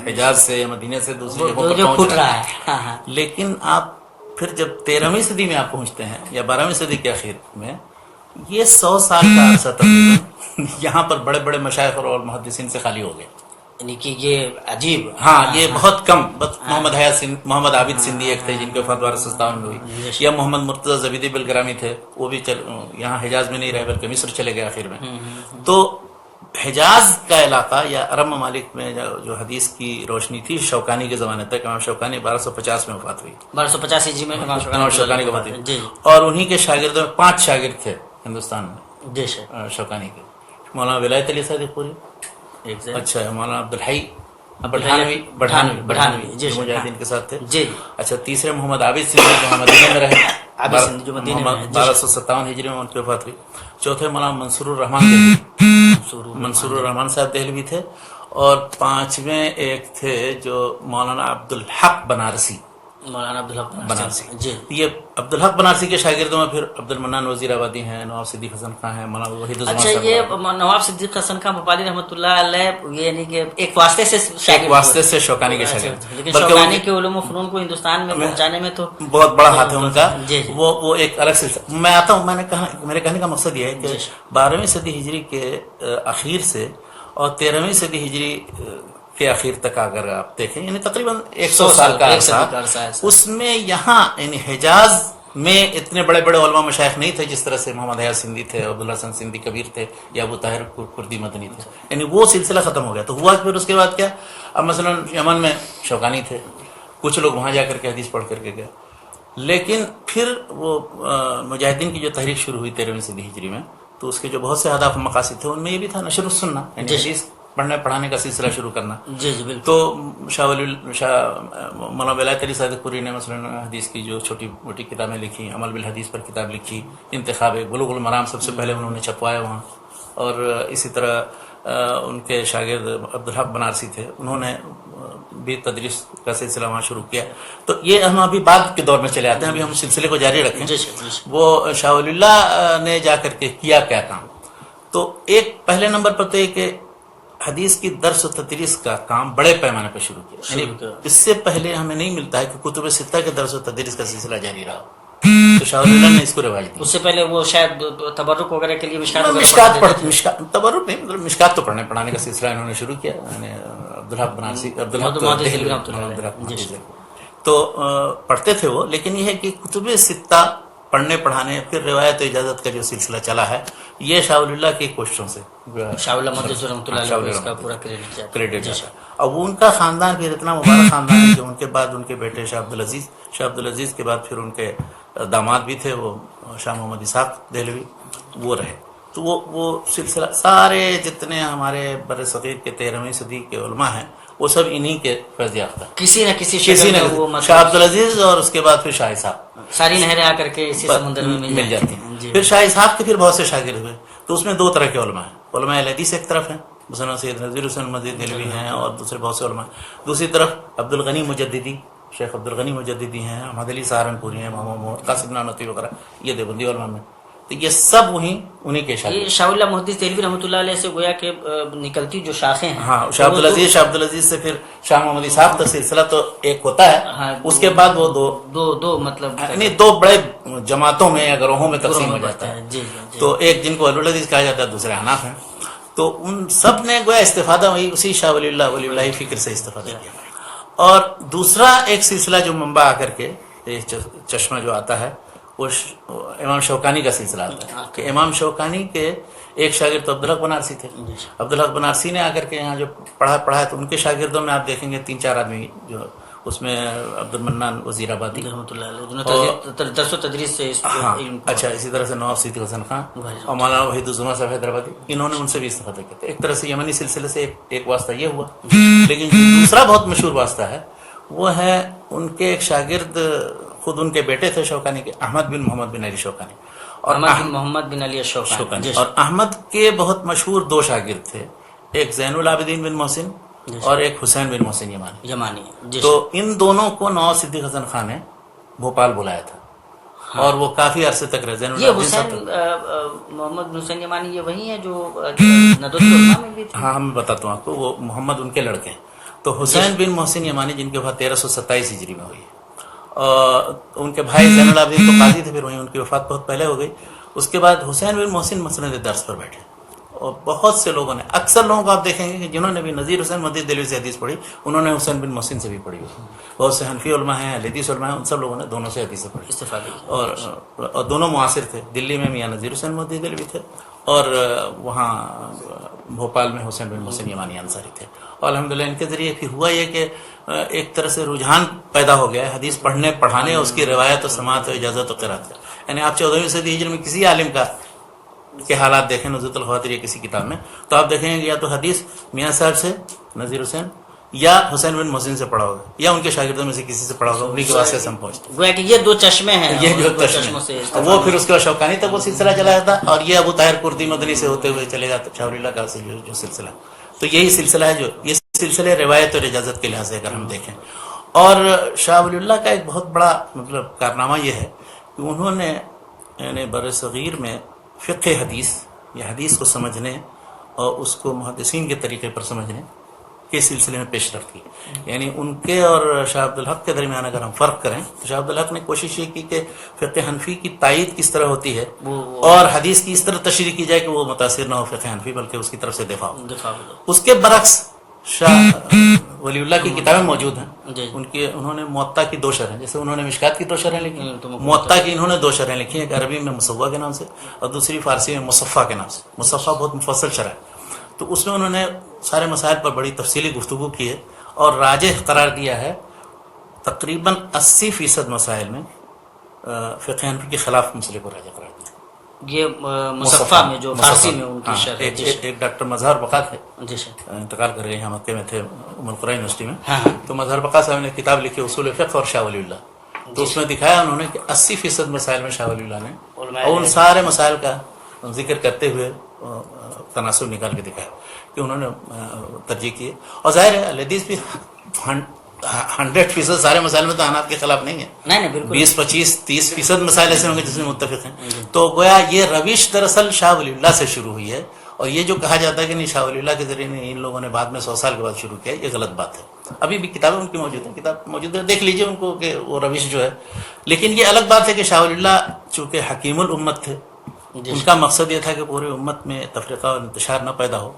حجاز سے یا مدینے سے دوسری جگہوں پر پہنچ رہا ہے. لیکن آپ پھر جب 13ویں صدی میں آپ پہنچتے ہیں یا 12ویں صدی کے اخیر میں، یہ 100 سال کا عرصہ تقریباً یہاں پر بڑے بڑے مشائخ اور محدثین سے خالی ہو گئے. یعنی کہ یہ عجیب. ہاں یہ بہت کم. محمد عابد سندھی ایک تھے جن کے وفات 1257 میں ہوئی، یا محمد مرتضی زبیدی بلگرامی تھے، وہ بھی یہاں حجاز میں نہیں رہے بلکہ مصر چلے گئے آخر میں. تو حجاز کا علاقہ یا عرب ممالک میں جو حدیث کی روشنی تھی شوکانی کے زمانے تک، امام شوکانی 1250 میں وفات ہوئی. 1250 ہجری میں امام شوکانی کی وفات ہوئی. اور انہی کے شاگردوں میں 5 شاگرد تھے ہندوستان میں شوکانی کے. مولانا ولایت علی صادق پوری، اچھا مولانا عبدالحی بڑھانوی جو مجاہدین کے ساتھ تھے. اچھا تیسرے محمد عابد سندھی جو مدینے میں رہے، 1257 ہجری میں ان کی وفات ہوئی. چوتھے مولانا منصور الرحمان صاحب دہلوی تھے. اور 5ویں ایک تھے جو مولانا عبدالحق بنارسی. یہ عبدالحق بنارسی کے شاگردوں میں پھر عبد المنان وزیر آبادی ہیں، نواب صدیق حسن خان ہیں، مولانا وحید الزمان. اچھا یہ نواب صدیق حسن خان بھوپالی رحمۃ اللہ علیہ یعنی کہ ایک واسطے سے شوکانی کے شاگرد. لیکن شوکانی کے علوم و فنون کو ہندوستان میں پہنچانے میں تو بہت بڑا ہاتھ ہے ان کا. وہ ایک الگ سلسلہ. میں آتا ہوں، میرے کہنے کا مقصد یہ ہے کہ 12ویں صدی ہجری کے اخیر سے اور 13ویں صدی ہجری کے اخیر تک اگر آپ دیکھیں یعنی تقریباً 100 سال کا عرصہ، اس میں یہاں یعنی حجاز میں اتنے بڑے بڑے علماء مشائخ نہیں تھے جس طرح سے محمد حیات سندھی تھے، عبدالحسن سندھی کبیر تھے، یا ابو طاہر کردی مدنی تھے. یعنی وہ سلسلہ ختم ہو گیا. تو ہوا پھر اس کے بعد کیا، اب مثلا یمن میں شوکانی تھے، کچھ لوگ وہاں جا کر کے حدیث پڑھ کر کے گئے. لیکن پھر وہ مجاہدین کی جو تحریک شروع ہوئی 13ویں صدی ہجری میں، تو اس کے جو بہت سے اہداف و مقاصد تھے ان میں یہ بھی تھا نشر السنہ، یعنی حدیث پڑھنے پڑھانے کا سلسلہ شروع کرنا. تو مولانا ولایت علی صادق پوری نے مثلا حدیث کی جو چھوٹی موٹی کتابیں لکھی، عمل بالحدیث پر کتاب لکھی، انتخاب بلوغ المرام سب سے پہلے انہوں نے چھپوایا وہاں. اور اسی طرح ان کے شاگرد عبدالحق بنارسی تھے، انہوں نے بھی تدریس کا سلسلہ وہاں شروع کیا. تو یہ ہم ابھی بعد کے دور میں چلے آتے ہیں، ابھی ہم سلسلے کو جاری رکھیں. وہ شاہ ولی اللہ نے جا کر کے کیا کیا کام. تو ایک پہلے نمبر پر تو یہ کہ حدیث کی درس و تدریس کا کام بڑے پیمانے پر شروع کیا. یعنی اس سے پہلے ہمیں نہیں ملتا ہے کہ کتب ستہ کے درس و تدریس کا سلسلہ جاری رہا. تو شاہ ولی اللہ نے اس کو رواج دی. اس سے پہلے وہ شاید تبرک وغیرہ کے لیے تبرک نہیں، مطلب مشکات تو پڑھانے کا سلسلہ انہوں نے شروع کیا. عبدالحق بنارسی تو پڑھتے تھے وہ. لیکن یہ ہے کہ کتب ستہ پڑھنے پڑھانے پھر روایت و اجازت کا جو سلسلہ چلا ہے یہ شاہ ولی اللہ کی کوششوں سے شاہ ولی اللہ محدث رحمۃ اللہ علیہ کو اس کا پورا کریڈٹ جاتا ہے. اب ان کا خاندان پھر اتنا مبارک خاندان ہے کہ ان کے بعد ان کے بیٹے شاہ عبدالعزیز کے بعد پھر ان کے داماد بھی تھے وہ شاہ محمد اسحاق دہلوی وہ رہے. تو وہ سلسلہ سارے جتنے ہمارے بر صغیر کے 13ویں صدی کے علماء ہیں وہ سب انہی کے فیض یافتہ کسی نہ کسی شکل میں وہ شاہ عبدالعزیز اور اس کے بعد پھر شاہ اسحاق ساری نہریں آ کر کے اسی سمندر میں مل جاتی ہیں. پھر شاہ اسحاق کے پھر بہت سے شاگرد ہوئے تو اس میں دو طرح کے علماء ہیں. علماء اہل حدیث ایک طرف ہیں مثلا سید نذیر حسین مدنی دہلوی ہیں اور دوسرے بہت سے علماء. دوسری طرف عبدالغنی مجددی شیخ عبدالغنی مجددی ہیں, احمد علی سہارنپوری ہیں, محمد قاسم نانوتوی وغیرہ یہ دیوبندی علماء میں. تو یہ سب انہی کے شاگرد. شاہ اللہ محدث دہلوی رحمۃ اللہ علیہ سے گویا کہ نکلتی جو شاخیں ہیں. ہاں شاہ عبدالعزیز سے پھر شاہ محمد اسحاق کا سلسلہ تو ایک ہوتا ہے, اس کے بعد وہ دو مطلب یعنی دو بڑے جماعتوں میں یا گروہوں میں تقسیم ہو جاتا ہے. تو ایک جن کو عبدالعزیز کہا جاتا ہے دوسرے حناف ہیں. تو ان سب نے گویا استفادہ وہی اسی شاہ ولی اللہ فکر سے استفادہ کیا. اور دوسرا ایک سلسلہ جو منبع آ کر کے چشمہ جو آتا ہے وہ امام شوکانی کا سلسلہ آتا ہے کہ امام شوکانی کے ایک شاگرد تو عبدالحق بنارسی تھے. عبدالحق بنارسی نے آ کر کے یہاں جو پڑھا ہے تو ان کے شاگردوں میں آپ دیکھیں گے 3-4 آدمی جو اس میں عبد المنان وزیر آبادی رحمۃ اللہ علیہ درس و تدریس سے اچھا, اسی طرح سے نواب صدیق حسن خان اور مولانا وحید الزما صاحب حیدرآبادی انہوں نے ان سے بھی استفادہ کیا. ایک طرح سے یمنی سلسلے سے ایک واسطہ یہ ہوا. لیکن دوسرا بہت مشہور واسطہ ہے وہ ہے ان کے ایک شاگرد خود ان کے بیٹے تھے شوکانی کے, احمد بن محمد بن علی شوکانی. اور محمد بن علی شوکانی اور احمد کے بہت مشہور 2 شاگرد تھے, ایک زین العابدین بن محسن اور ایک حسین بن محسن یمانی. تو ان دونوں کو نواب صدیق حسن خان نے بھوپال بلایا تھا اور وہ کافی عرصے تک رہے. زین العابدین محمد بن حسین یمانی یہ وہی ہیں جو ندوۃ العلماء میں بھی تھے. ہاں میں بتاتا ہوں آپ کو, وہ محمد ان کے لڑکے ہیں. تو حسین بن محسن یمانی جن کے وفات 1327 ہجری میں ہوئی, ان کے بھائی زین العابدین تو قاضی تھے, پھر وہیں ان کی وفات بہت پہلے ہو گئی. اس کے بعد حسین بن محسن مسند درس پر بیٹھے اور بہت سے لوگوں نے, اکثر لوگوں کو آپ دیکھیں گے کہ جنہوں نے بھی نذیر حسین مدنی دہلوی سے حدیث پڑھی انہوں نے حسین بن محسن سے بھی پڑھی. بہت سے حنفی علماء ہیں, اہل حدیث علماء ہیں, ان سب لوگوں نے دونوں سے حدیث پڑھی استفادہ. اور دونوں معاصر تھے. دلی میں میاں نذیر حسین مدنی دہلوی تھے اور وہاں بھوپال میں حسین بن محسن یمانی انصاری تھے. اور الحمدللہ ان کے ذریعے پھر ہوا یہ کہ ایک طرح سے رجحان پیدا ہو گیا ہے حدیث پڑھنے پڑھانے, اس کی روایت و سماعت و اجازت و قرات کا. یعنی آپ 14ویں صدی ہجری میں کسی عالم کا کے حالات دیکھیں نزهۃ الخواطر یا کسی کتاب میں, تو آپ دیکھیں گے یا تو حدیث میاں صاحب سے نذیر حسین یا حسین بن محسن سے پڑھا ہوگا یا ان کے شاگردوں میں سے کسی سے پڑھا ہوگا. انہیں کے واسطے سے ہم پہنچتے گویا کہ یہ 2 چشمے ہیں, یہ جو چشموں سے وہ پھر اس کے بعد شوکانی تک وہ سلسلہ چلا جاتا اور یہ ابو طاہر کردی مدنی سے ہوتے ہوئے چلے جاتے شاہ ولی اللہ کا جو سلسلہ. تو یہی سلسلہ ہے جو یہ سلسلے روایت اور اجازت کے لحاظ سے اگر ہم دیکھیں. اور شاہ ولی اللہ کا ایک بہت بڑا مطلب کارنامہ یہ ہے کہ انہوں نے یعنی بر صغیر میں فقہ حدیث یا حدیث کو سمجھنے اور اس کو محدثین کے طریقے پر سمجھنے کے سلسلے میں پیش رفت کی. یعنی ان کے اور شاہ عبدالحق کے درمیان اگر ہم فرق کریں تو شاہ عبدالحق نے کوشش یہ کی کہ فقہ حنفی کی تائید کس طرح ہوتی ہے اور حدیث کی اس طرح تشریح کی جائے کہ وہ متاثر نہ ہو فقہ حنفی بلکہ اس کی طرف سے دفاع ہو. اس کے برعکس شاہ ولی اللہ کی کتابیں موجود ہیں. انہوں نے موطا کی 2 شرحیں, جیسے انہوں نے مشکات کی 2 شرحیں لکھی, موطا کی انہوں نے 2 شرحیں لکھی, ایک عربی میں مصوّع کے نام سے اور دوسری فارسی میں مصفہ کے نام سے. مصفہ بہت مفصل شرح ہے. تو اس میں انہوں نے سارے مسائل پر بڑی تفصیلی گفتگو کی ہے اور راجح قرار دیا ہے تقریباً 80% مسائل میں فقہ حنفی کے خلاف مسئلے کو راجح قرار دیا. یہ مصفہ میں جو فارسی میں ان کی شرح ایک ڈاکٹر مظہر بقا تھے, انتقال کر گئے, یہاں مکے میں تھے ام القرى یونیورسٹی میں. تو مظہر بقا صاحب نے کتاب لکھی اصول فقہ اور شاہ ولی اللہ. تو اس میں دکھایا انہوں نے کہ 80% مسائل میں شاہ ولی اللہ نے اور ان سارے مسائل کا ذکر کرتے ہوئے تناسب نکال کے دکھایا کہ انہوں نے ترجیح کی. اور ظاہر ہے حدیث بھی 100% سارے مسائل میں تو حناف کے خلاف نہیں ہے, 20-25-30% مسائل ایسے ہوں گے جس میں متفق ہیں. تو گویا یہ روش دراصل شاہ ولی اللہ سے شروع ہوئی ہے. اور یہ جو کہا جاتا ہے کہ نہیں شاہ ولی اللہ کے ذریعے ان لوگوں نے بعد میں 100 سال کے بعد شروع کیا, یہ غلط بات ہے. ابھی بھی کتابیں ان کی موجود ہیں, کتاب موجود ہے, دیکھ لیجئے ان کو کہ وہ روش جو ہے. لیکن یہ الگ بات ہے کہ شاہ ولی اللہ چونکہ حکیم الامت تھے, ان کا مقصد یہ تھا کہ پوری امت میں تفریقہ اور انتشار نہ پیدا ہو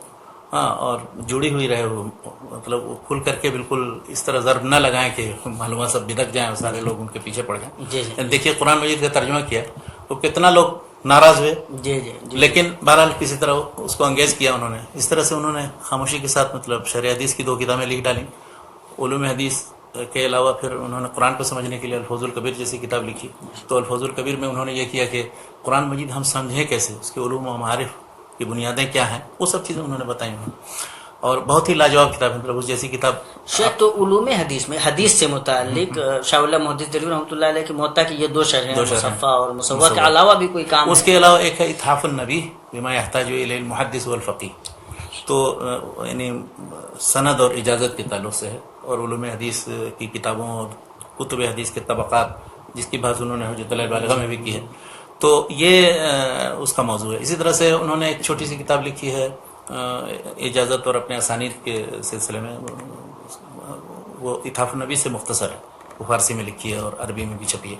ہاں اور جڑی ہوئی رہے وہ، مطلب وہ کھل کر کے بالکل اس طرح ضرب نہ لگائیں کہ معلومات سب بدک جائیں اور سارے لوگ ان کے پیچھے پڑ جائیں. جی جی دیکھیے قرآن مجید کا ترجمہ کیا تو کتنا لوگ ناراض ہوئے، جی جی لیکن بہرحال کسی طرح اس کو انگیز کیا انہوں نے. اس طرح سے انہوں نے خاموشی کے ساتھ مطلب شرح حدیث کی 2 کتابیں لکھ ڈالیں. علوم حدیث کے علاوہ پھر انہوں نے قرآن کو سمجھنے کے لیے الفوظ الکبیر جیسی کتاب لکھی. تو الفوظ الکبیر میں انہوں نے یہ کیا کہ قرآن مجید ہم سمجھیں کیسے، اس کے علوم و معارف کی بنیادیں کیا ہیں، وہ سب چیزیں انہوں نے بتائی ہیں. اور بہت ہی لاجواب کتاب ہے، مطلب اس جیسی کتاب. شیخ تو علوم حدیث میں حدیث سے متعلق شاہ اللہ محدث دہلوی رحمۃ اللہ علیہ کے موطا کی یہ 2 شرح ہیں، مصفا اور مصوّع کے علاوہ بھی کوئی کام اس کے علاوہ ایک ہے اتحاف النبی بما یحتاج الیہ المحدث والفقیہ، تو یعنی سند اور اجازت کے تعلق سے ہے. اور علوم حدیث کی کتابوں اور کتب حدیث کے طبقات جس کی بحث انہوں نے حجۃ البالغہ میں بھی کی ہے، تو یہ اس کا موضوع ہے. اسی طرح سے انہوں نے ایک چھوٹی سی کتاب لکھی ہے اجازت اور اپنے اسانید کے سلسلے میں، وہ اتحاف النبی سے مختصر ہے، وہ فارسی میں لکھی ہے اور عربی میں بھی چھپی ہے.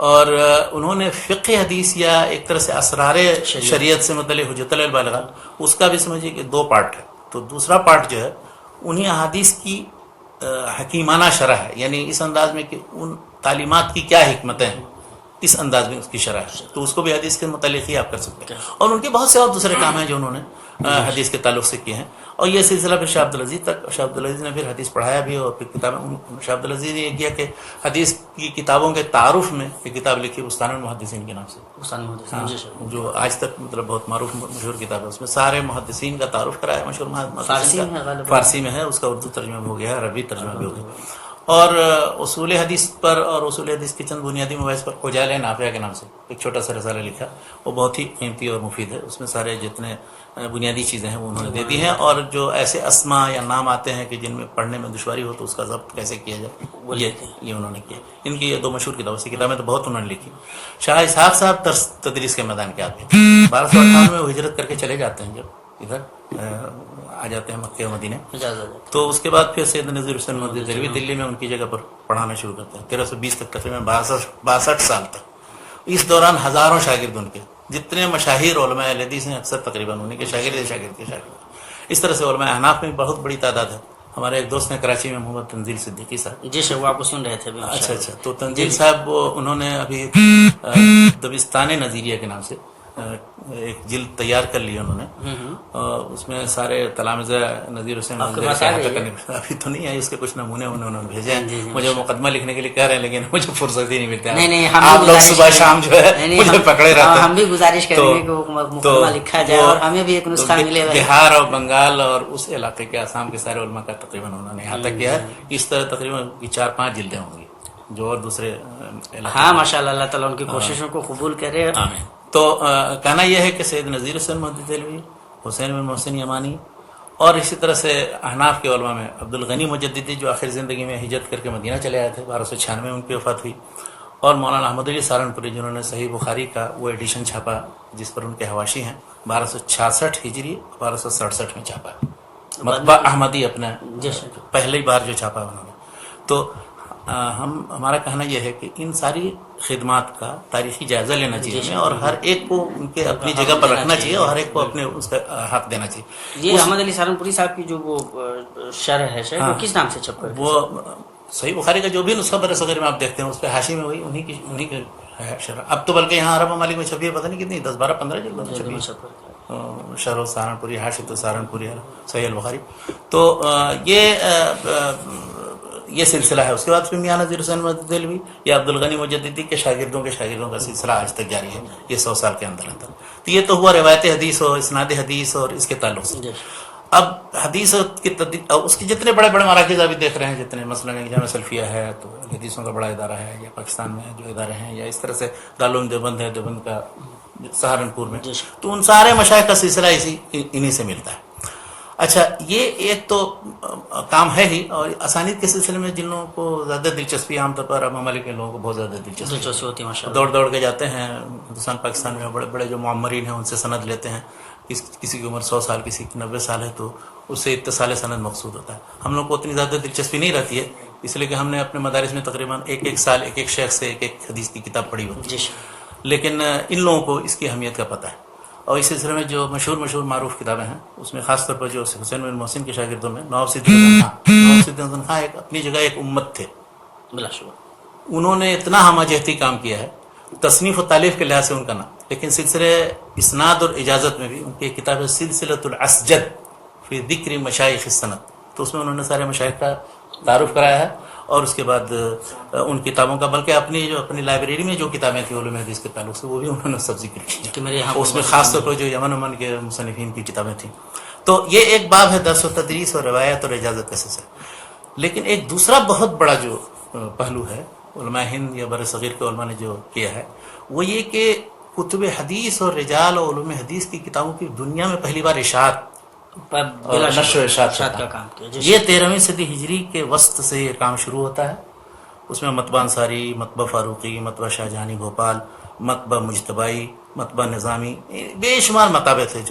اور انہوں نے فقہ حدیث یا ایک طرح سے اسرار شریعت سے متعلق حجۃ البالغہ، اس کا بھی سمجھیے کہ 2 پارٹ ہے. تو دوسرا پارٹ جو ہے انہی احادیث کی حکیمانہ شرح ہے، یعنی اس انداز میں کہ ان تعلیمات کی کیا حکمتیں ہیں، اس انداز میں اس کی شرح ہے. تو اس کو بھی حدیث کے متعلق ہی آپ کر سکتے ہیں. اور ان کے بہت سے اور دوسرے کام ہیں جو انہوں نے حدیث کے تعلق سے کیے ہیں. اور یہ سلسلہ پھر شاہ عبدالعزیز تک، شاہ عبدالعزیز نے پھر حدیث پڑھایا بھی، اور پھر کتابیں شاہ عبدالعزیز نے یہ کیا کہ حدیث کی کتابوں کے تعارف میں ایک کتاب لکھی بستان المحدثین کے نام سے، جو آج تک مطلب بہت معروف مشہور کتاب ہے. اس میں سارے محدثین کا تعارف کرایا، مشہور محدثین کا فارسی میں ہے، اس کا اردو ترجمہ بھی ہو گیا ہے، عربی ترجمہ بھی ہو گیا. اور اصول حدیث پر اور اصول حدیث کے چند بنیادی مباحث پر عجالہ نافعہ کے نام سے ایک چھوٹا سا رسالہ لکھا، وہ بہت ہی قیمتی اور مفید ہے. اس میں سارے جتنے بنیادی چیزیں ہیں وہ انہوں نے دے دی ہیں، اور جو ایسے اسماء یا نام آتے ہیں کہ جن میں پڑھنے میں دشواری ہو تو اس کا ضبط کیسے کیا جائے، یہ انہوں نے کیا. ان کی یہ 2 مشہور کتابیں، اسی کتابیں تو بہت انہوں نے لکھی. شاہ اسحاق صاحب تدریس کے میدان کے آدمی، 1258 میں وہ ہجرت کر کے چلے جاتے ہیں، جب ادھر آ جاتے ہیں مکہ و مدینہ، تو اس کے بعد پھر سید نذیر حسین محدث دہلوی دلی میں ان کی جگہ پر پڑھانا شروع کرتے ہیں 1320 تک، تقریباً 62 سال تک. اس دوران ہزاروں شاگرد ان کے، جتنے مشاہیر علماء اہل حدیث ہیں اکثر تقریباً انہیں کے شاگرد. اس طرح سے علماء احناف میں بہت بڑی تعداد ہے. ہمارے ایک دوست ہیں کراچی میں، محمد تنزیل صدیقی صاحب. جی سر، وہ آپ کو سن رہے تھے. اچھا. تو تنزیل صاحب انہوں نے ابھی دبستان نظیریہ کے نام سے ایک جلد تیار کر لی انہوں نے، اس میں سارے تلامذہ نذیر حسین ابھی تو نہیں ہے، اس کے کچھ نمونے انہوں نے بھیجے ہیں. مجھے مقدمہ لکھنے کے لیے کہہ رہے ہیں لیکن مجھے فرصت ہی نہیں ملتی. آپ لوگ صبح شام جو ہے مجھے پکڑے رہتے ہیں. ہم بھی گزارش کریں گے کہ وہ مقدمہ لکھا جائے اور ہمیں بھی ایک نسخہ ملے. بہار اور بنگال اور اس علاقے کے آسام کے سارے علماء کا تقریباً انہوں نے احاطہ کیا ہے. اس طرح تقریباً 4-5 جلدیں ہوں گی جو اور دوسرے. ہاں ماشاء اللہ، اللہ تعالیٰ ان کی کوششوں کو قبول کرے. آمین. تو کہنا یہ ہے کہ سید نذیر حسین محدث دہلوی، حسین بن محسن یمانی، اور اسی طرح سے احناف کے علماء میں عبد الغنی مجددی جو آخر زندگی میں ہجرت کر کے مدینہ چلے آئے تھے، 1296 میں ان کی وفات ہوئی، اور مولانا احمد علی سہارنپوری جنہوں نے صحیح بخاری کا وہ ایڈیشن چھاپا جس پر ان کے حواشی ہیں، 1266 ہجری 1267 میں چھاپا ہے. مطبع احمدی اپنا پہلی بار جو چھاپا انہوں نے. تو ہمارا کہنا یہ ہے کہ ان ساری خدمات کا تاریخی جائزہ لینا چاہیے اور ہر ایک کو ان کے اپنی جگہ پر رکھنا چاہیے اور ہر ایک کو اپنے اس کا حق دینا چاہیے. یہ احمد علی سہارنپوری صاحب کی جو وہ شرح ہے، وہ کس نام سے چھپ کر؟ وہ صحیح بخاری کا جو بھی نسخہ بر صغیر میں آپ دیکھتے ہیں اس پہ حاشی میں وہی انہی کی ہے شرح. اب تو بلکہ یہاں عرب ممالک میں چھپی ہے، پتہ نہیں کتنی 10-12-15 جلدوں میں چھپی ہے، شرح سہارنپوری، حاشیۃ سہارنپوری صحیح البخاری. تو یہ سلسلہ ہے. اس کے بعد پھر میاں نذیر حسین محدث دہلوی یا عبد الغنی مجددی کے شاگردوں کا سلسلہ آج تک جاری ہے، یہ 100 سال کے اندر. تو یہ تو ہوا روایت حدیث اور اسناد حدیث اور اس کے تعلق سے. اب حدیث کی اس کے جتنے بڑے بڑے مراکز ابھی دیکھ رہے ہیں، جتنے مثلا جامعہ سلفیہ ہے تو حدیثوں کا بڑا ادارہ ہے، یا پاکستان میں جو ادارے ہیں، یا اس طرح سے دارالعلوم دیوبند ہے، دیوبند کا سہارنپور میں، تو ان سارے مشائخ کا سلسلہ انہی سے ملتا ہے. اچھا، یہ ایک تو کام ہے ہی. اور اسانید کے سلسلے میں جن لوگوں کو زیادہ دلچسپی، عام طور پر ممالک کے لوگوں کو بہت زیادہ دلچسپی ہوتی ہے، دوڑ کے جاتے ہیں ہندوستان پاکستان میں، بڑے بڑے جو معمرین ہیں ان سے سند لیتے ہیں. کسی کی عمر 100 سال، کسی کی 90 سال ہے تو اس سے اتصال سند مقصود ہوتا ہے. ہم لوگ کو اتنی زیادہ دلچسپی نہیں رہتی ہے، اس لیے کہ ہم نے اپنے مدارس میں تقریباً ایک سال ایک شیخ سے ایک حدیث کی کتاب پڑھی ہوتی ہے. لیکن ان لوگوں کو اس کی اہمیت کا پتہ ہے. اور اس سلسلے میں جو مشہور معروف کتابیں ہیں اس میں خاص طور پر جو حسین بن محسن کے شاگردوں میں نواب صدیق حسن خان ایک اپنی جگہ ایک امت تھے بلا شبہ. انہوں نے اتنا ہمہ جہتی کام کیا ہے تصنیف و تالیف کے لحاظ سے ان کا نام, لیکن سلسلے اسناد اور اجازت میں بھی ان کی کتاب ہے سلسلۃ الاسجد فی ذکر مشایخ السند, تو اس میں انہوں نے سارے مشایخ کا تعارف کرایا ہے اور اس کے بعد ان کتابوں کا, بلکہ اپنی لائبریری میں جو کتابیں تھیں علوم حدیث کے تعلق سے وہ بھی انہوں نے سب ذکر کی, اس میں خاص طور پر جو یمن کے مصنفین کی کتابیں تھیں. تو یہ ایک باب ہے درس و تدریس اور روایت اور اجازت کا سلسلہ. لیکن ایک دوسرا بہت بڑا جو پہلو ہے علماء ہند یا بر صغیر کے علماء نے جو کیا ہے وہ یہ کہ کتب حدیث اور رجال اور علوم حدیث کی کتابوں کی دنیا میں پہلی بار اشاعت اور نشر و ارشاد کا کام کیا. یہ 13ویں صدی ہجری کے وسط سے یہ کام شروع ہوتا ہے. اس میں مطبع انصاری, مطبع فاروقی, مطبع شاہجہانی بھوپال, مطبع مجتبائی, مطبع نظامی, بے شمار مطابع تھے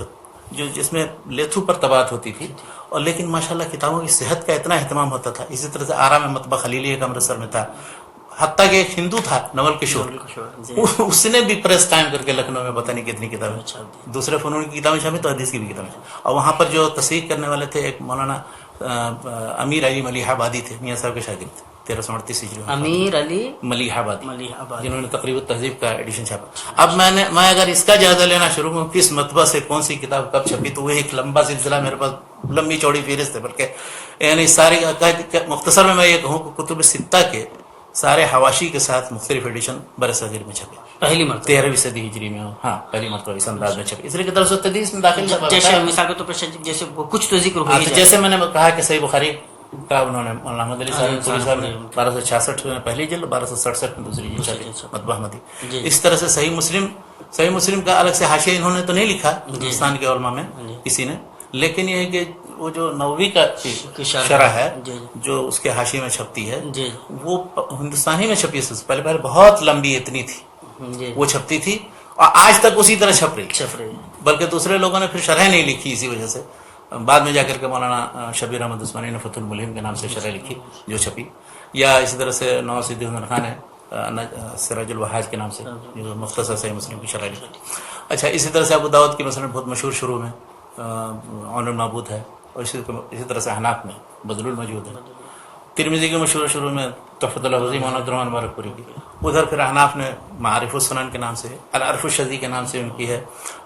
جو جس میں لیتھو پر طباعت ہوتی تھی. اور لیکن ماشاءاللہ کتابوں کی صحت کا اتنا اہتمام ہوتا تھا. اسی طرح سے آرا میں مطبع خلیلی ایک امرتسر میں تھا, حتیٰ کہ ایک ہندو تھا نول کشور, اس نے بھی پریس قائم کر کے لکھنؤ میں پتہ نہیں کتنی کتابیں, دوسرے فنون کی کتابیں شامل تو حدیث کی بھی کتابیں. اور وہاں پر جو تصحیح کرنے والے تھے ایک مولانا امیر علی ملیح آبادی تھے, میاں صاحب کے شاگرد, 1338 ہجری میں امیر علی ملیح آبادی جنہوں نے تقریب التہذیب کا ایڈیشن چھاپا. اب میں اگر اس کا جائزہ لینا شروع کروں کس مطبع سے کون سی کتاب کب چھپی, تو وہ ایک لمبا سلسلہ میرے پاس لمبی چوڑی فہرست ہے. بلکہ یعنی ساری مختصر میں یہ کہوں کہ کتب ستہ کے سارے حواشی کے ساتھ مختلف ایڈیشن بر صغیر میں چھپے پہلی مرتبہ 13ویں صدی ہجری میں. ہاں پہلی مرتبہ اس انداز میں چھپے, اس لیے کہ درس و تدریس میں داخل جیسے مثال کے طور پر جیسے کچھ تو ذکر ہوا, جیسے میں نے کہا کہ صحیح بخاری کا انہوں نے مولانا احمد علی صاحب نے 1266 میں پہلی جلد, 1267 میں دوسری جلد چھپی مطبع احمدی. اس طرح سے صحیح مسلم کا الگ سے حاشیہ انہوں نے تو نہیں لکھا ہندوستان کے علماء میں کسی نے, لیکن یہ ہے کہ وہ جو نووی کا شرح ہے جو اس کے حاشیے میں چھپتی ہے وہ ہندوستانی میں چھپی ہے. پہلے بہت لمبی اتنی تھی وہ چھپتی تھی اور آج تک اسی طرح چھپ رہی, بلکہ دوسرے لوگوں نے پھر شرح نہیں لکھی اسی وجہ سے. بعد میں جا کر کے مولانا شبیر احمد عثمانی نے فتح الملہم کے نام سے شرح لکھی جو چھپی, یا اسی طرح سے نواب صدیق حسن خان نے سراج الوحاج کے نام سے جو مختصر صحیح مسلم کی شرح لکھی. اچھا اسی طرح سے ابو داؤد کی مثلا بہت مشہور شروع میں عون المعبود ہے, اور اسی طرح سے حناف میں بذل المجود ہے. ترمذی کے مشہور شروع میں تحفۃ الحفظی مولانا عبدالرحمن مبارک پوری کی. ادھر پھر احناف نے معارف السنن کے نام سے, العرف الشذی کے نام سے ان کی ہے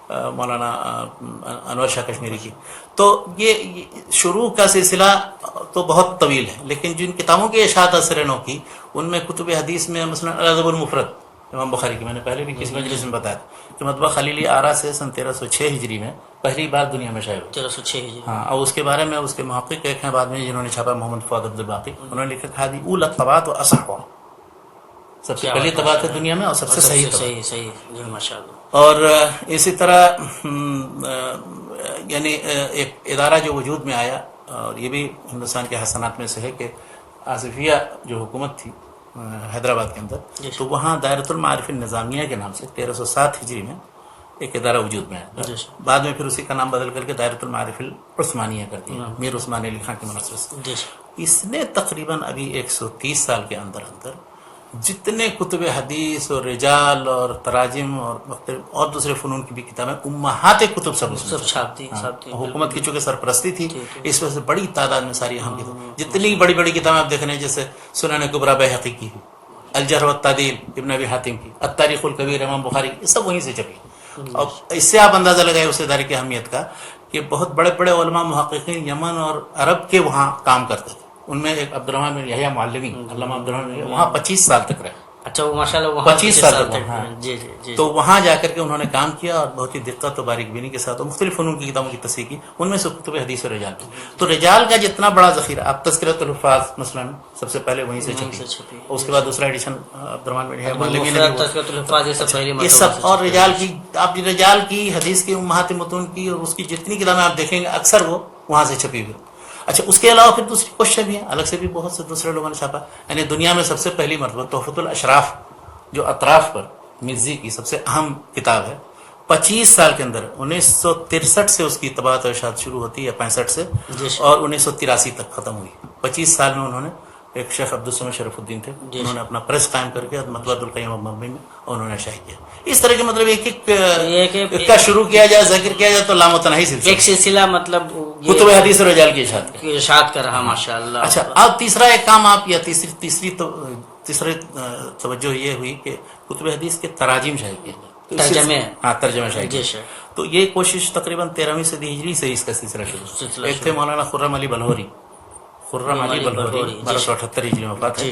مولانا انور شاہ کشمیری کی. تو یہ شروع کا سلسلہ تو بہت طویل ہے, لیکن جن کتابوں کی اشاعت اثر نو کی ان میں کتب حدیث میں مثلا الادب المفرد امام بخاری کی, میں نے پہلے بھی کسی مجلس میں بتایا تھا کہ مطبع خلیلی آرا سے سن 1306 ہجری میں پہلی بار دنیا میں شائع ہوئی. 1306 ہجری. ہاں, اور اس کے بارے میں اس کے محقق ایک ہیں بعد میں جنہوں نے چھاپا, محمد فؤاد عبد الباقی, انہوں نے لکھا تھا دی اول الطبعات واصحها, سب سے پہلی طبعات ہے دنیا میں اور سب سے صحیح صحیح ماشاءاللہ. اور اسی طرح یعنی ایک ادارہ جو وجود میں آیا, اور یہ بھی ہندوستان کے حسنات میں سے ہے کہ آصفیہ جو حکومت تھی حیدرآباد کے اندر, تو وہاں دائرۃ المعارف النظامیہ کے نام سے 1307 ہجری میں ایک ادارہ وجود میں آیا. بعد میں پھر اسی کا نام بدل کر کے دائرۃ المعارف العثمانیہ کر دیا میر عثمان علی خان کے منصب سے. اس نے تقریباً ابھی 130 سال کے اندر جتنے کتب حدیث اور رجال اور تراجم اور مختلف اور دوسرے فنون کی بھی کتابیں امہات کتب سب چھاپ دی. حکومت کی چونکہ سرپرستی تھی اس وجہ سے بڑی تعداد میں ساری اہم کتاب, جتنی بڑی بڑی کتابیں آپ دیکھ رہے ہیں جیسے سنن کبریٰ بیہقی کی, الجرح والتعدیل ابن ابی حاتم کی, التاریخ الکبیر امام بخاری کی, یہ سب وہیں سے چھپی. اور اس سے آپ اندازہ لگائے اس ادارے کی اہمیت کا کہ بہت بڑے بڑے علماء محققین یمن اور عرب کے وہاں کام کرتے تھے. ان میں ایک عبدالرحمن بن یحییٰ معلمی, علامہ عبدالرحمن وہاں 25 سال تک رہے. اچھا, وہ ماشاءاللہ 25 سال تک. جی. تو وہاں جا کر کے انہوں نے کام کیا اور بہت ہی دقت و باریک بینی کے ساتھ مختلف فنون کی کتابوں کی تصحیح کی, ان میں سے کتب حدیث و رجال کی. تو رجال کا جتنا بڑا ذخیرہ, آپ تذکرۃ الحفاظ مثلا سب سے پہلے وہیں سے چھپی, اور اس کے بعد دوسرا ایڈیشن عبدالرحمن بن یحییٰ معلمی نے, تذکرۃ الحفاظ, یہ سب. اور رجال کی, آپ رجال کی حدیث کی امہات متون کی اور اس کی جتنی کتابیں آپ دیکھیں گے اکثر وہ وہاں سے چھپی ہوئی. اچھا, اس کے علاوہ پھر دوسری کوششیں بھی ہیں, الگ سے بھی بہت سے دوسرے لوگوں نے چھاپا. یعنی دنیا میں سب سے پہلی مرتبہ تحفۃ الاشراف جو اطراف پر مزی کی سب سے اہم کتاب ہے, 25 سال کے اندر 1963 سے اس کی طباعت و اشاعت شروع ہوتی ہے, 65 سے, اور 1983 تک ختم ہوئی. 25 سال میں انہوں نے ایک شیخ عبدالسمد شرف الدین تھے، انہوں نے اپنا پریس قائم کر کے مطبوعات القیم مبنی میں انہوں نے شائع کیا. اس طرح کے مطلب ایک کا شروع کیا جائے، ذکر کیا جائے تو لامتناہی سلسلہ، ایک سلسلہ مطلب کتب حدیث اور رجال کی اشاعت کا ارشاد کر رہا. ماشاء اللہ. اچھا، اب تیسرا ایک کام آپ یا تیسری توجہ یہ ہوئی کہ کتب حدیث کے تراجم شائع کیے، ترجمے. ہاں ترجمہ شائع جی کیے. سر. تو یہ کوشش تقریباً 13ویں صدی ہجری سے اس کا سلسلہ شروع. ایک تھے مولانا خرم علی بلہوری، خرم علی بلہوری 1278 ہجری میں وفات ہے.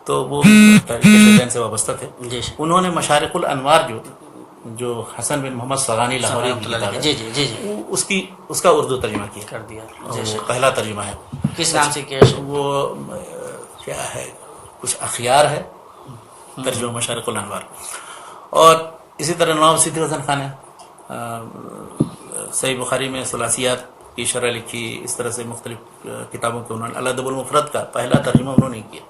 تو وہ تاریخ شیخین سے وابستہ تھے. انہوں نے مشارق الانوار جو حسن بن محمد صغانی لاہوری کی کتاب ہے اس کا اردو ترجمہ کیا کر دیا. وہ پہلا ترجمہ ہے. کس نام سے کیا؟ وہ کیا ہے، کچھ اخیار ہے ترجمہ مشارق الانوار. اور اسی طرح نواب صدیق حسن خان ہے، صحیح بخاری میں ثلاثیات کی شرح لکھی. اس طرح سے مختلف کتابوں کے انہوں نے الادب المفرد کا پہلا ترجمہ انہوں نے کیا.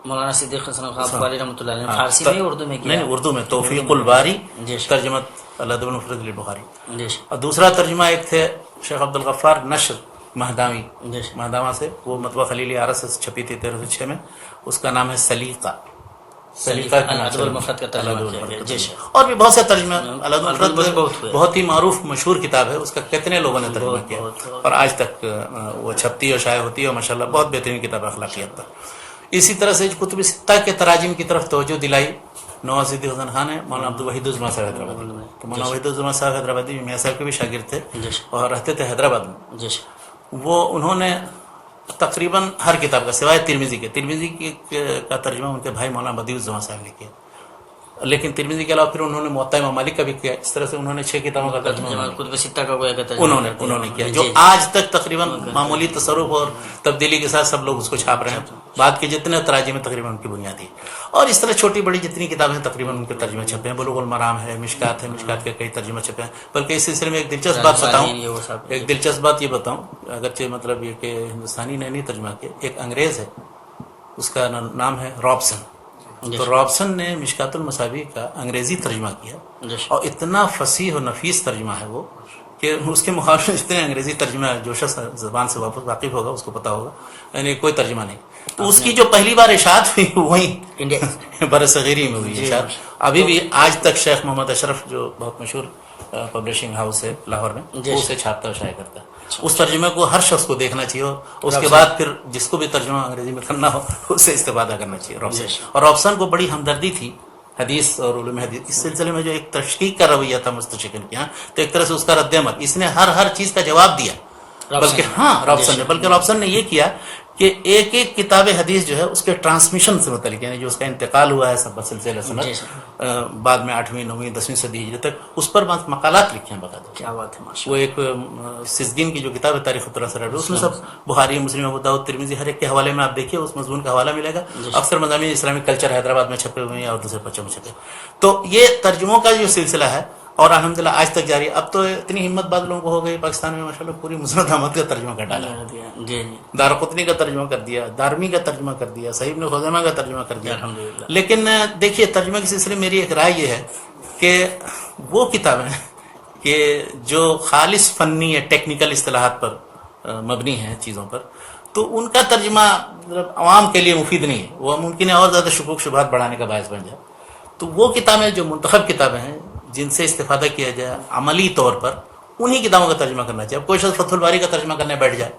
مولانا صدیق حسن خان والی رحمۃ اللہ علیہ نے فارسی میں اردو میں کیا؟ نہیں، اردو میں توفیق الباری ترجمہ الادب المفرد للبخاری. اور دوسرا ترجمہ ایک تھے شیخ عبدالغفار نشر مہداوی، مہداوا سے، وہ مطبع خلیلی آرس سے چھپی تھی 1306 میں. اس کا نام ہے سلیقہ. الادب المفرد کا ترجمہ کیا. اور بھی بہت سے ترجمے. الادب المفرد بہت ہی معروف مشہور کتاب ہے، اس کا کتنے لوگوں نے ترجمہ کیا اور آج تک وہ چھپتی اور شائع ہوتی ہے. اور ماشاءاللہ بہت بہترین کتاب ہے اخلاقیات پر. اسی طرح سے کتب ستہ کے تراجم کی طرف توجہ دلائی نواب صدیق حسن خان ہے. مولانا عبدالوحید الزما صاحب حیدرآبادی، تو مولانا وحید الزما صاحب حیدرآبادی میاں صاحب کے بھی شاگرد تھے اور رہتے تھے حیدرآباد میں. وہ انہوں نے تقریباً ہر کتاب کا سوائے ترمذی کا ترجمہ ان کے بھائی مولانا بدیع الزما صاحب نے کیا. لیکن ترمذی کے علاوہ پھر انہوں نے موطا امام مالک کا بھی کیا. اس طرح سے انہوں نے 6 کتابوں کا ترجمہ کتب ستہ کا انہوں نے کیا، جو آج تک تقریباً معمولی تصرف اور تبدیلی کے ساتھ سب لوگ اس کو چھاپ رہے ہیں. بعد کے جتنے تراجم ہیں تقریباً ان کی بنیادی. اور اس طرح چھوٹی بڑی جتنی کتابیں ہیں تقریباً ان کے ترجمے چھپے ہیں. بلوغ المرام ہے، مشکات ہے، مشکات کے کئی ترجمے چھپے ہیں. بلکہ اس سلسلے میں ایک دلچسپ بات بتاؤں، اگرچہ مطلب یہ کہ ہندوستانی نے نہیں ترجمہ کیا، ایک انگریز ہے، اس کا نام ہے رابسن. تو رابسن نے مشکات المصابیح کا انگریزی ترجمہ کیا اور اتنا فصیح و نفیس ترجمہ ہے وہ کہ اس کے مقابلے جتنے انگریزی ترجمہ جو شخص زبان سے واقف ہوگا اس کو پتا ہوگا، یعنی کوئی ترجمہ نہیں. تو اس کی جو پہلی بار اشاعت ہوئی وہیں برصغیری میں ہوئی اشاعت. ابھی بھی آج تک شیخ محمد اشرف جو بہت مشہور پبلشنگ ہاؤس ہے لاہور میں، وہ اسے چھاپتا اور شائع کرتا ہے. اس ترجمے کو ہر شخص کو دیکھنا چاہیے اور اس کے بعد پھر جس کو بھی ترجمہ انگریزی میں کرنا ہو اس سے استفادہ کرنا چاہیے. اور رابسن کو بڑی ہمدردی تھی حدیث اور علوم حدیث. اس سلسلے میں جو ایک تشکیک کا رویہ تھا مستشرقین کے یہاں، تو ایک طرح سے اس کا رد عمل، اس نے ہر چیز کا جواب دیا. بلکہ رابسن نے یہ کیا کہ ایک ایک کتاب حدیث جو ہے اس کے ٹرانسمیشن سے متعلق، یعنی جو اس کا انتقال ہوا ہے سب بسلسلہ سند بعد میں 8ویں 9ویں 10ویں صدی ہجری تک، اس پر مقالات لکھے ہیں. بتا دیں کیا بات ہے. وہ ایک سجدین کی جو کتاب ہے تاریخ التراثر، اس میں سب بخاری، مسلم، ابو داؤد، ترمذی ہر ایک کے حوالے میں آپ دیکھیے اس مضمون کا حوالہ ملے گا. اکثر مضامین اسلامی کلچر حیدرآباد میں چھپے ہوئے ہیں اور دوسرے پرچوں میں چھپے. تو یہ ترجموں کا جو سلسلہ ہے اور الحمدللہ آج تک جاری. اب تو اتنی ہمت بعض لوگوں کو ہو گئی پاکستان میں ماشاءاللہ، پوری مسند احمد کا ترجمہ کر ڈالا، دارقطنی کا ترجمہ کر دیا، دارمی کا ترجمہ کر دیا، صحیح ابن خزیمہ کا ترجمہ کر دیا. لیکن دیکھیے ترجمے کے سلسلے میں میری ایک رائے یہ ہے کہ وہ کتابیں کہ جو خالص فنی یا ٹیکنیکل اصطلاحات پر مبنی ہیں چیزوں پر، تو ان کا ترجمہ عوام کے لیے مفید نہیں ہے. وہ ممکن ہے اور زیادہ شکوک شبہات بڑھانے کا باعث بن جائے. تو وہ کتابیں جو منتخب کتابیں ہیں جن سے استفادہ کیا جائے عملی طور پر، انہی کتابوں کا ترجمہ کرنا چاہیے. اب کوئی شخص فتح الباری کا ترجمہ کرنے بیٹھ جائے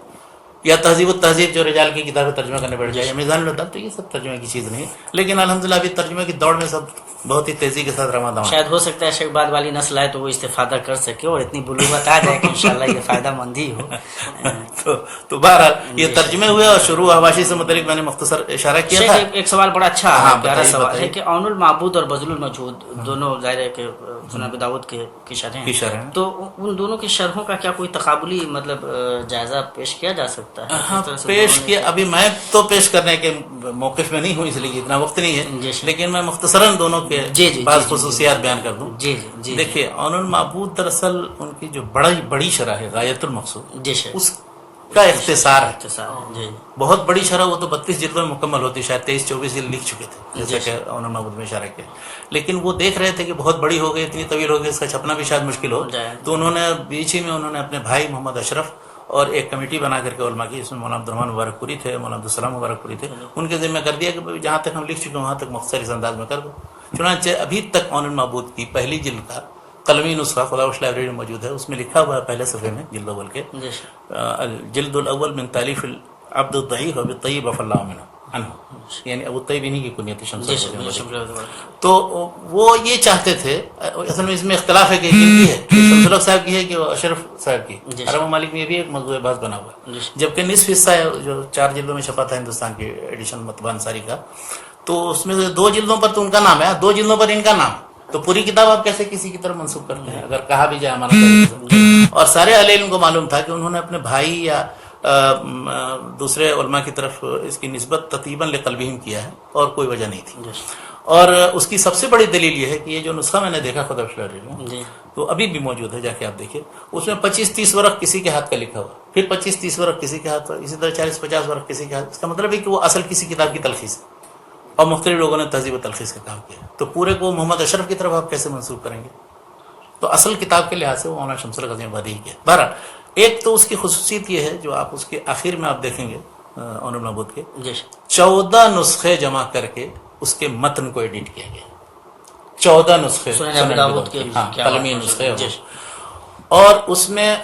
یا تہذیب التہذیب جو رجال کی کتابیں ترجمہ کرنے بیٹھ جائے یا میزان العدل، تو یہ سب ترجمے کی چیز نہیں ہے. لیکن الحمدللہ ابھی ترجمے کی دوڑ میں سب بہت ہی تیزی کے ساتھ رواں دواں. شاید ہو سکتا ہے شیخ بعد والی نسل آئے تو وہ استفادہ کر سکے اور اتنی بلوغت آ جائے کہ انشاءاللہ یہ فائدہ مند ہی ہو. تو بہرحال یہ ترجمے ہوئے اور شروع حواشی سے متعلق میں نے مختصر اشارہ کیا تھا. ایک سوال بڑا اچھا پیارا سوال ہے کہ عون المعبود اور بذل المجہود دونوں ظاہر ہے کہ سنن ابی داؤد کی شرح ہیں، تو ان دونوں کی شرحوں کا کیا کوئی تقابلی مطلب جائزہ پیش کیا جا سکتا ہے؟ ہاں پیش کیا. ابھی میں تو پیش کرنے کے موقف میں نہیں ہوں، اس لیے اتنا وقت نہیں ہے. لیکن میں مختصراً دونوں کے بعض خصوصیات بیان کر دوں. دیکھیے عون المعبود دراصل ان کی جو بڑی شرح ہے غایت المقصود، اس کا اختصار ہے. بہت بڑی شرح وہ تو 32 جلدوں میں مکمل ہوتی، شاید 23-24 جلد لکھ چکے تھے جیسا کہ عون المعبود میں اشارہ کیا. لیکن وہ دیکھ رہے تھے کہ بہت بڑی ہو گئی، اتنی طویل ہو گئی، اس کا چھپنا بھی شاید مشکل ہو. تو انہوں نے بیچ ہی میں انہوں نے اپنے بھائی محمد اشرف اور ایک کمیٹی بنا کر کے علماء کی، اس میں مولانا عبدالرحمن مبارک پوری تھے، مولانا عبدالسلام مبارک پوری تھے، ان کے ذمہ کر دیا کہ جہاں تک ہم لکھ چکے ہیں وہاں تک مختصر اس انداز میں کر دو. چنانچہ ابھی تک عون المعبود کی پہلی جلد کا قلمی نسخہ خداوش لائبریری میں موجود ہے. اس میں لکھا ہوا ہے پہلے صفحے میں جلد اول کے، الجلد الاول من تالیف العبد الضعیف وبالطیب عفى الله عنہ، یعنی ابو طیب انہی کی کنیت شمس. تو وہ یہ چاہتے تھے، اصل میں اس میں اختلاف ہے کہ کن کی ہے، شمس الحق صاحب کی ہے کہ اشرف صاحب کی. عرب ممالک میں یہ بھی ایک موضوع بحث بنا ہوا ہے، جبکہ نصف حصہ ہے جو 4 جلدوں میں چھپا تھا ہندوستان کی ایڈیشن مطبع انصاری کا، تو اس میں سے 2 جلدوں پر تو ان کا نام ہے، 2 جلدوں پر ان کا نام. تو پوری کتاب آپ کیسے کسی کی طرف منسوخ کرتے ہیں، اگر کہا بھی جائے ہمارا. اور سارے اہل علم کو معلوم تھا کہ انہوں نے اپنے بھائی یا دوسرے علماء کی طرف اس کی نسبت تطیباً لقلبہم کیا ہے، اور کوئی وجہ نہیں تھی. اور اس کی سب سے بڑی دلیل یہ ہے کہ یہ جو نسخہ میں نے دیکھا خداوش لائبریری میں، تو ابھی بھی موجود ہے، جا کے آپ دیکھیے. اس میں 25-30 ورق کسی کے ہاتھ کا لکھا ہوا، پھر 25-30 ورق کسی کے ہاتھ کا، اسی طرح 40-50 ورق کسی کے ہاتھ. اس کا مطلب ہے کہ وہ اصل کسی کتاب کی تلخیص ہے، اور مختلف لوگوں نے تہذیب و تلخیص کا کام کیا. تو پورے کو محمد اشرف کی طرف آپ کیسے منسوخ کریں گے؟ تو اصل کتاب کے لحاظ سے وہ مولانا شمس الحق عظیم آبادی ہی کیا. بہرحال ایک تو اس کی خصوصیت یہ ہے جو آپ اس کے آخر میں آپ دیکھیں گے عون المعبود کے 14 نسخے جمع کر کے اس کے متن کو ایڈٹ کیا گیا. 14 نسخے قلمی نسخے. اور اس میں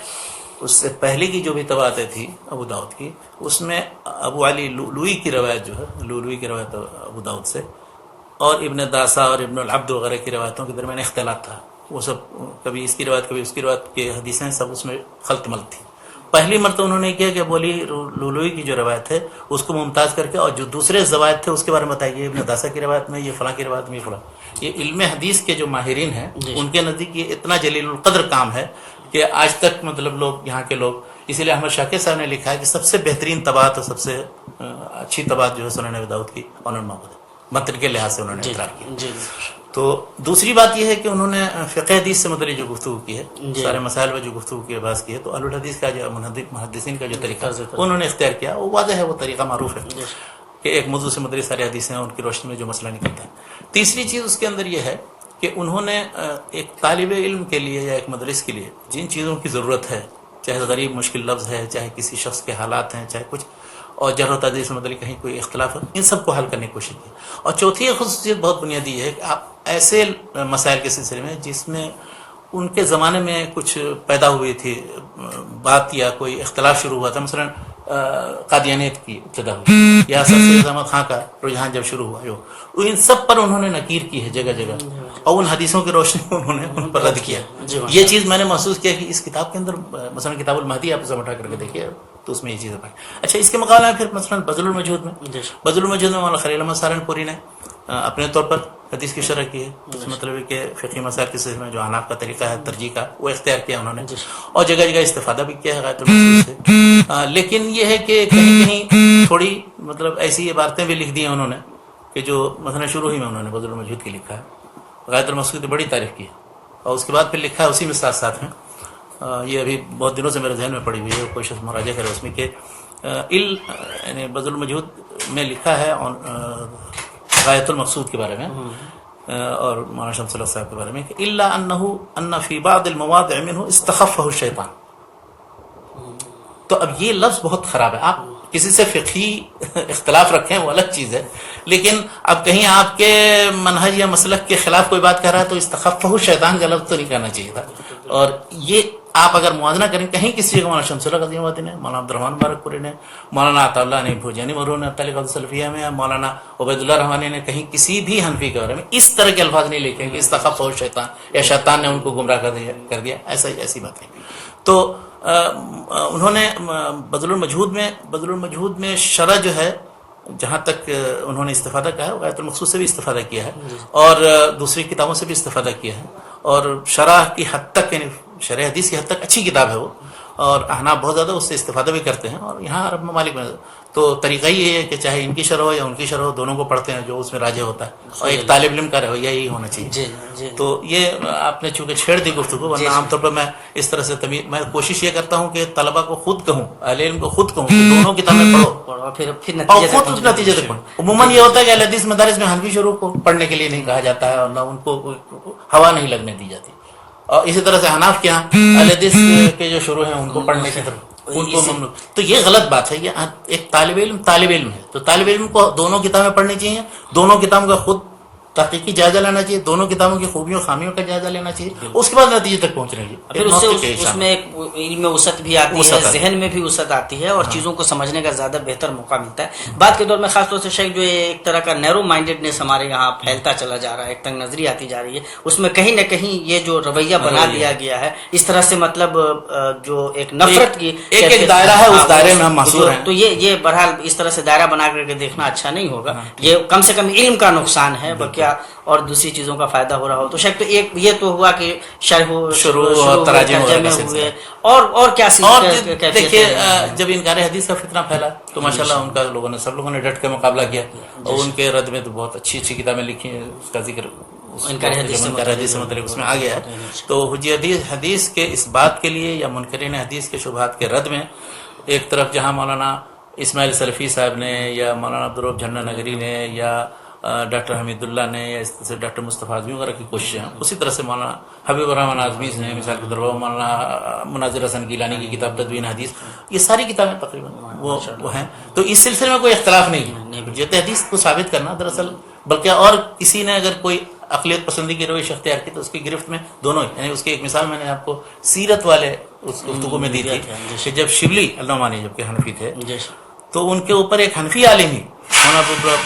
اس سے پہلے کی جو بھی طباعتیں تھی ابو داؤد کی، اس میں ابو علی لؤلؤی کی روایت جو ہے، لؤلؤی کی روایت ابو داؤد سے، اور ابن داسا اور ابن العبد وغیرہ کی روایتوں کے درمیان اختلاط تھا. وہ سب کبھی اس کی روایت کبھی اس کی روایت کے حدیثیں سب اس میں خلط ملط تھی. پہلی مرتبہ انہوں نے کیا کہ ابو علی لؤلؤی کی جو روایت ہے اس کو ممتاز کر کے، اور جو دوسرے زوائد تھے اس کے بارے میں بتائیے، ابن داسا کی روایت میں یہ فلاں کی روایت میں یہ فلاں. یہ علم حدیث کے جو ماہرین ہیں ان کے نزدیک یہ اتنا جلیل القدر کام ہے کہ آج تک مطلب لوگ، یہاں کے لوگ، اسی لیے احمد شاکر صاحب نے لکھا ہے کہ سب سے بہترین طباعت اور سب سے اچھی طباعت جو ہے سنن ابی داؤد کی عون المعبود متن کے لحاظ سے انہوں نے اقرار کیا. تو دوسری بات یہ ہے کہ انہوں نے فقہ حدیث سے متعلق جو گفتگو کی ہے، سارے مسائل پر جو گفتگو کی بحث کی ہے، تو اہل الحدیث کا جو محدثین کا جو طریقہ انہوں نے اختیار کیا وہ واضح ہے، وہ طریقہ معروف ہے کہ ایک موضوع سے متعلق ساری حدیثیں ہیں، ان کی روشنی میں جو مسئلہ نکلتا ہے. تیسری چیز اس کے اندر یہ ہے کہ انہوں نے ایک طالب علم کے لیے یا ایک مدرس کے لیے جن چیزوں کی ضرورت ہے، چاہے غریب مشکل لفظ ہے، چاہے کسی شخص کے حالات ہیں، چاہے کچھ، اور جرح و تعدیل سے متعلق کہیں کوئی اختلاف ہے، ان سب کو حل کرنے کی کوشش کی. اور چوتھی خصوصیت بہت بنیادی یہ ہے کہ آپ ایسے مسائل کے سلسلے میں جس میں ان کے زمانے میں کچھ پیدا ہوئی تھی بات یا کوئی اختلاف شروع ہوا تھا، مثلا قادیانیت کی ابتدا ہوئی یا سر سید احمد خان کا رجحان جب شروع ہوا، ان سب پر انہوں نے نکیر کی ہے جگہ جگہ، اور ان حدیثوں کی روشنی میں انہوں نے ان پر رد کیا. یہ چیز میں نے محسوس کیا کہ اس کتاب کے اندر، مثلا کتاب المہدی آپ اسے اٹھا کر کے دیکھیے تو اس میں یہ چیزیں پائی. اچھا، اس کے مقابلے میں پھر مثلا بذل المجہود میں مولانا خلیل احمد سہارنپوری نے اپنے طور پر حدیث کی شرح کی ہے. اس مطلب ہے کہ فقہی مسائل کے سلسلے میں جو احناف کا طریقہ ہے ترجیح کا، وہ اختیار کیا انہوں نے، اور جگہ جگہ استفادہ بھی کیا ہے غایت المقصود سے. لیکن یہ ہے کہ کہیں کہیں تھوڑی مطلب ایسی عبارتیں بھی لکھ دی ہیں انہوں نے کہ جو مثلا شروع ہی میں انہوں نے بذل المجہود کی لکھا ہے، غایت المقصود کی بڑی تعریف کی ہے، اور اس کے بعد پھر لکھا ہے اسی میں ساتھ ساتھ میں، یہ ابھی بہت دنوں سے میرے ذہن میں پڑی ہوئی ہے، کوئی شخص مراجعہ کرے اس میں کہ یعنی بذل المجہود میں لکھا ہے غایت المقصود کے بارے میں اور مولانا شمس الحق صاحب کے بارے میں کہ الا ان فی بعض المواضع منه استخفه الشیطان. تو اب یہ لفظ بہت خراب ہے. آپ کسی سے فقہی اختلاف رکھیں وہ الگ چیز ہے، لیکن اب کہیں آپ کے منہج یا مسلک کے خلاف کوئی بات کہہ رہا ہے تو استخفہ الشیطان کا لفظ تو نہیں کہنا چاہیے تھا. اور یہ آپ اگر موازنہ کریں کہیں کسی کو، مولانا شمس الحق عظیم آبادی نے، مولانا عبدالرحمن مبارک پوری نے، مولانا عطا اللہ نے بھوجانی مرحوم نے تعلیقات السلفیہ میں، مولانا عبید اللہ رحمانی نے کہیں کسی بھی حنفی کے بارے میں اس طرح کے الفاظ نہیں لکھے کہ استخفہ الشیطان یا شیطان نے ان کو گمراہ کر دیا، ایسی بات نہیں. تو انہوں نے بذل المجہود میں شرح جو ہے جہاں تک انہوں نے استفادہ کیا ہے غایت المقصود سے بھی استفادہ کیا ہے اور دوسری کتابوں سے بھی استفادہ کیا ہے، اور شرح کی حد تک یعنی شرح حدیث کی حد تک اچھی کتاب ہے وہ، اور احناف بہت زیادہ اس سے استفادہ بھی کرتے ہیں. اور یہاں عرب ممالک میں تو طریقہ یہ ہے کہ چاہے ان کی شرح ہو یا ان کی شرح ہو، دونوں کو پڑھتے ہیں جو اس میں راجح ہوتا ہے، اور ایک طالب علم کا رویہ یہی ہونا چاہیے. تو یہ آپ نے چونکہ چھیڑ دی گفتگو، ورنہ عام طور پر میں اس طرح سے میں کوشش یہ کرتا ہوں کہ طلبہ کو خود کہوں، اہل علم کو خود کہوں کہ دونوں کتابیں پڑھو اور خود نتیجے تک پڑھو. عموماً یہ ہوتا ہے کہ اہل حدیث مدارس میں حنفی شروح کو پڑھنے کے لیے نہیں کہا جاتا ہے اور نہ ان کو ہوا نہیں لگنے دی جاتی، اور اسی طرح سے حناف کے یہاں اہل حدیث کے جو شروع ہیں ان کو پڑھنے کی طرف ان کو ممنوع. تو یہ غلط بات ہے. یہ ایک طالب علم ہے تو طالب علم کو دونوں کتابیں پڑھنی چاہیے, دونوں کتابوں کا خود تحقیقی جائزہ لینا چاہیے, دونوں کتابوں کی خوبیوں خامیوں کا جائزہ لینا چاہیے, اس کے بعد نتیجے تک پہنچنا چاہیے. پھر اس میں ایک علم میں وسعت بھی آتی ہے, ذہن میں بھی وسعت آتی ہے, اور چیزوں کو سمجھنے کا زیادہ بہتر موقع ملتا ہے. بعد کے دور میں خاص طور سے شیخ جو ایک طرح کا نیرو مائنڈیڈنس ہمارے یہاں پھیلتا چلا جا رہا ہے, ایک تنگ نظری آتی جا رہی ہے, اس میں کہیں نہ کہیں یہ جو رویہ بنا دیا گیا ہے اس طرح سے, مطلب جو ایک نفرت کی ایک دائرہ ہے, اس دائرے میں ہم محصور ہیں. تو یہ بہرحال اس طرح سے دائرہ بنا کر کے دیکھنا اچھا نہیں ہوگا. یہ کم سے کم علم کا نقصان ہے, بلکہ اور دوسری چیزوں کا فائدہ ہو رہا ہو. تو شاید تو ایک یہ تو ہوا کہ شروع اور تراجم ہوئے, اور کیا دیکھیے جب انکار حدیث کا فتنہ پھیلا تو ماشاءاللہ ان کا سب لوگوں نے ڈٹ کے مقابلہ کیا, اور ان کے رد میں تو بہت اچھی کتابیں لکھی ہیں. اس کا ذکر انکار حدیث سے متعلق اس میں آ گیا ہے. تو حدیث کے اس بات کے لیے یا منکرین حدیث کے شبہات کے رد میں ایک طرف جہاں مولانا اسماعیل سلفی صاحب نے یا مولانا عبدالرؤف جھنڈا نگری نے یا ڈاکٹر حمید اللہ نے یا اس طرح سے ڈاکٹر مصطفیٰ اعظمی وغیرہ کی کوششیں ہیں, اسی طرح سے مولانا حبیب الرحمن اعظمی نے, مثال کے طور پر مولانا مناظر حسن گیلانی کی کتاب تدوین حدیث, یہ ساری کتابیں تقریباً وہ ہیں. تو اس سلسلے میں کوئی اختلاف نہیں ہے. حجت حدیث کو ثابت کرنا دراصل, بلکہ اور کسی نے اگر کوئی اقلیت پسندی کی روش اختیار کی تو اس کی گرفت میں دونوں, یعنی اس کی ایک مثال میں نے آپ کو سیرت والے اس گفتگو میں دی تھی کہ جب شبلی علامانی جب کہ حنفی تھے تو ان کے اوپر ایک حنفی عالم ہی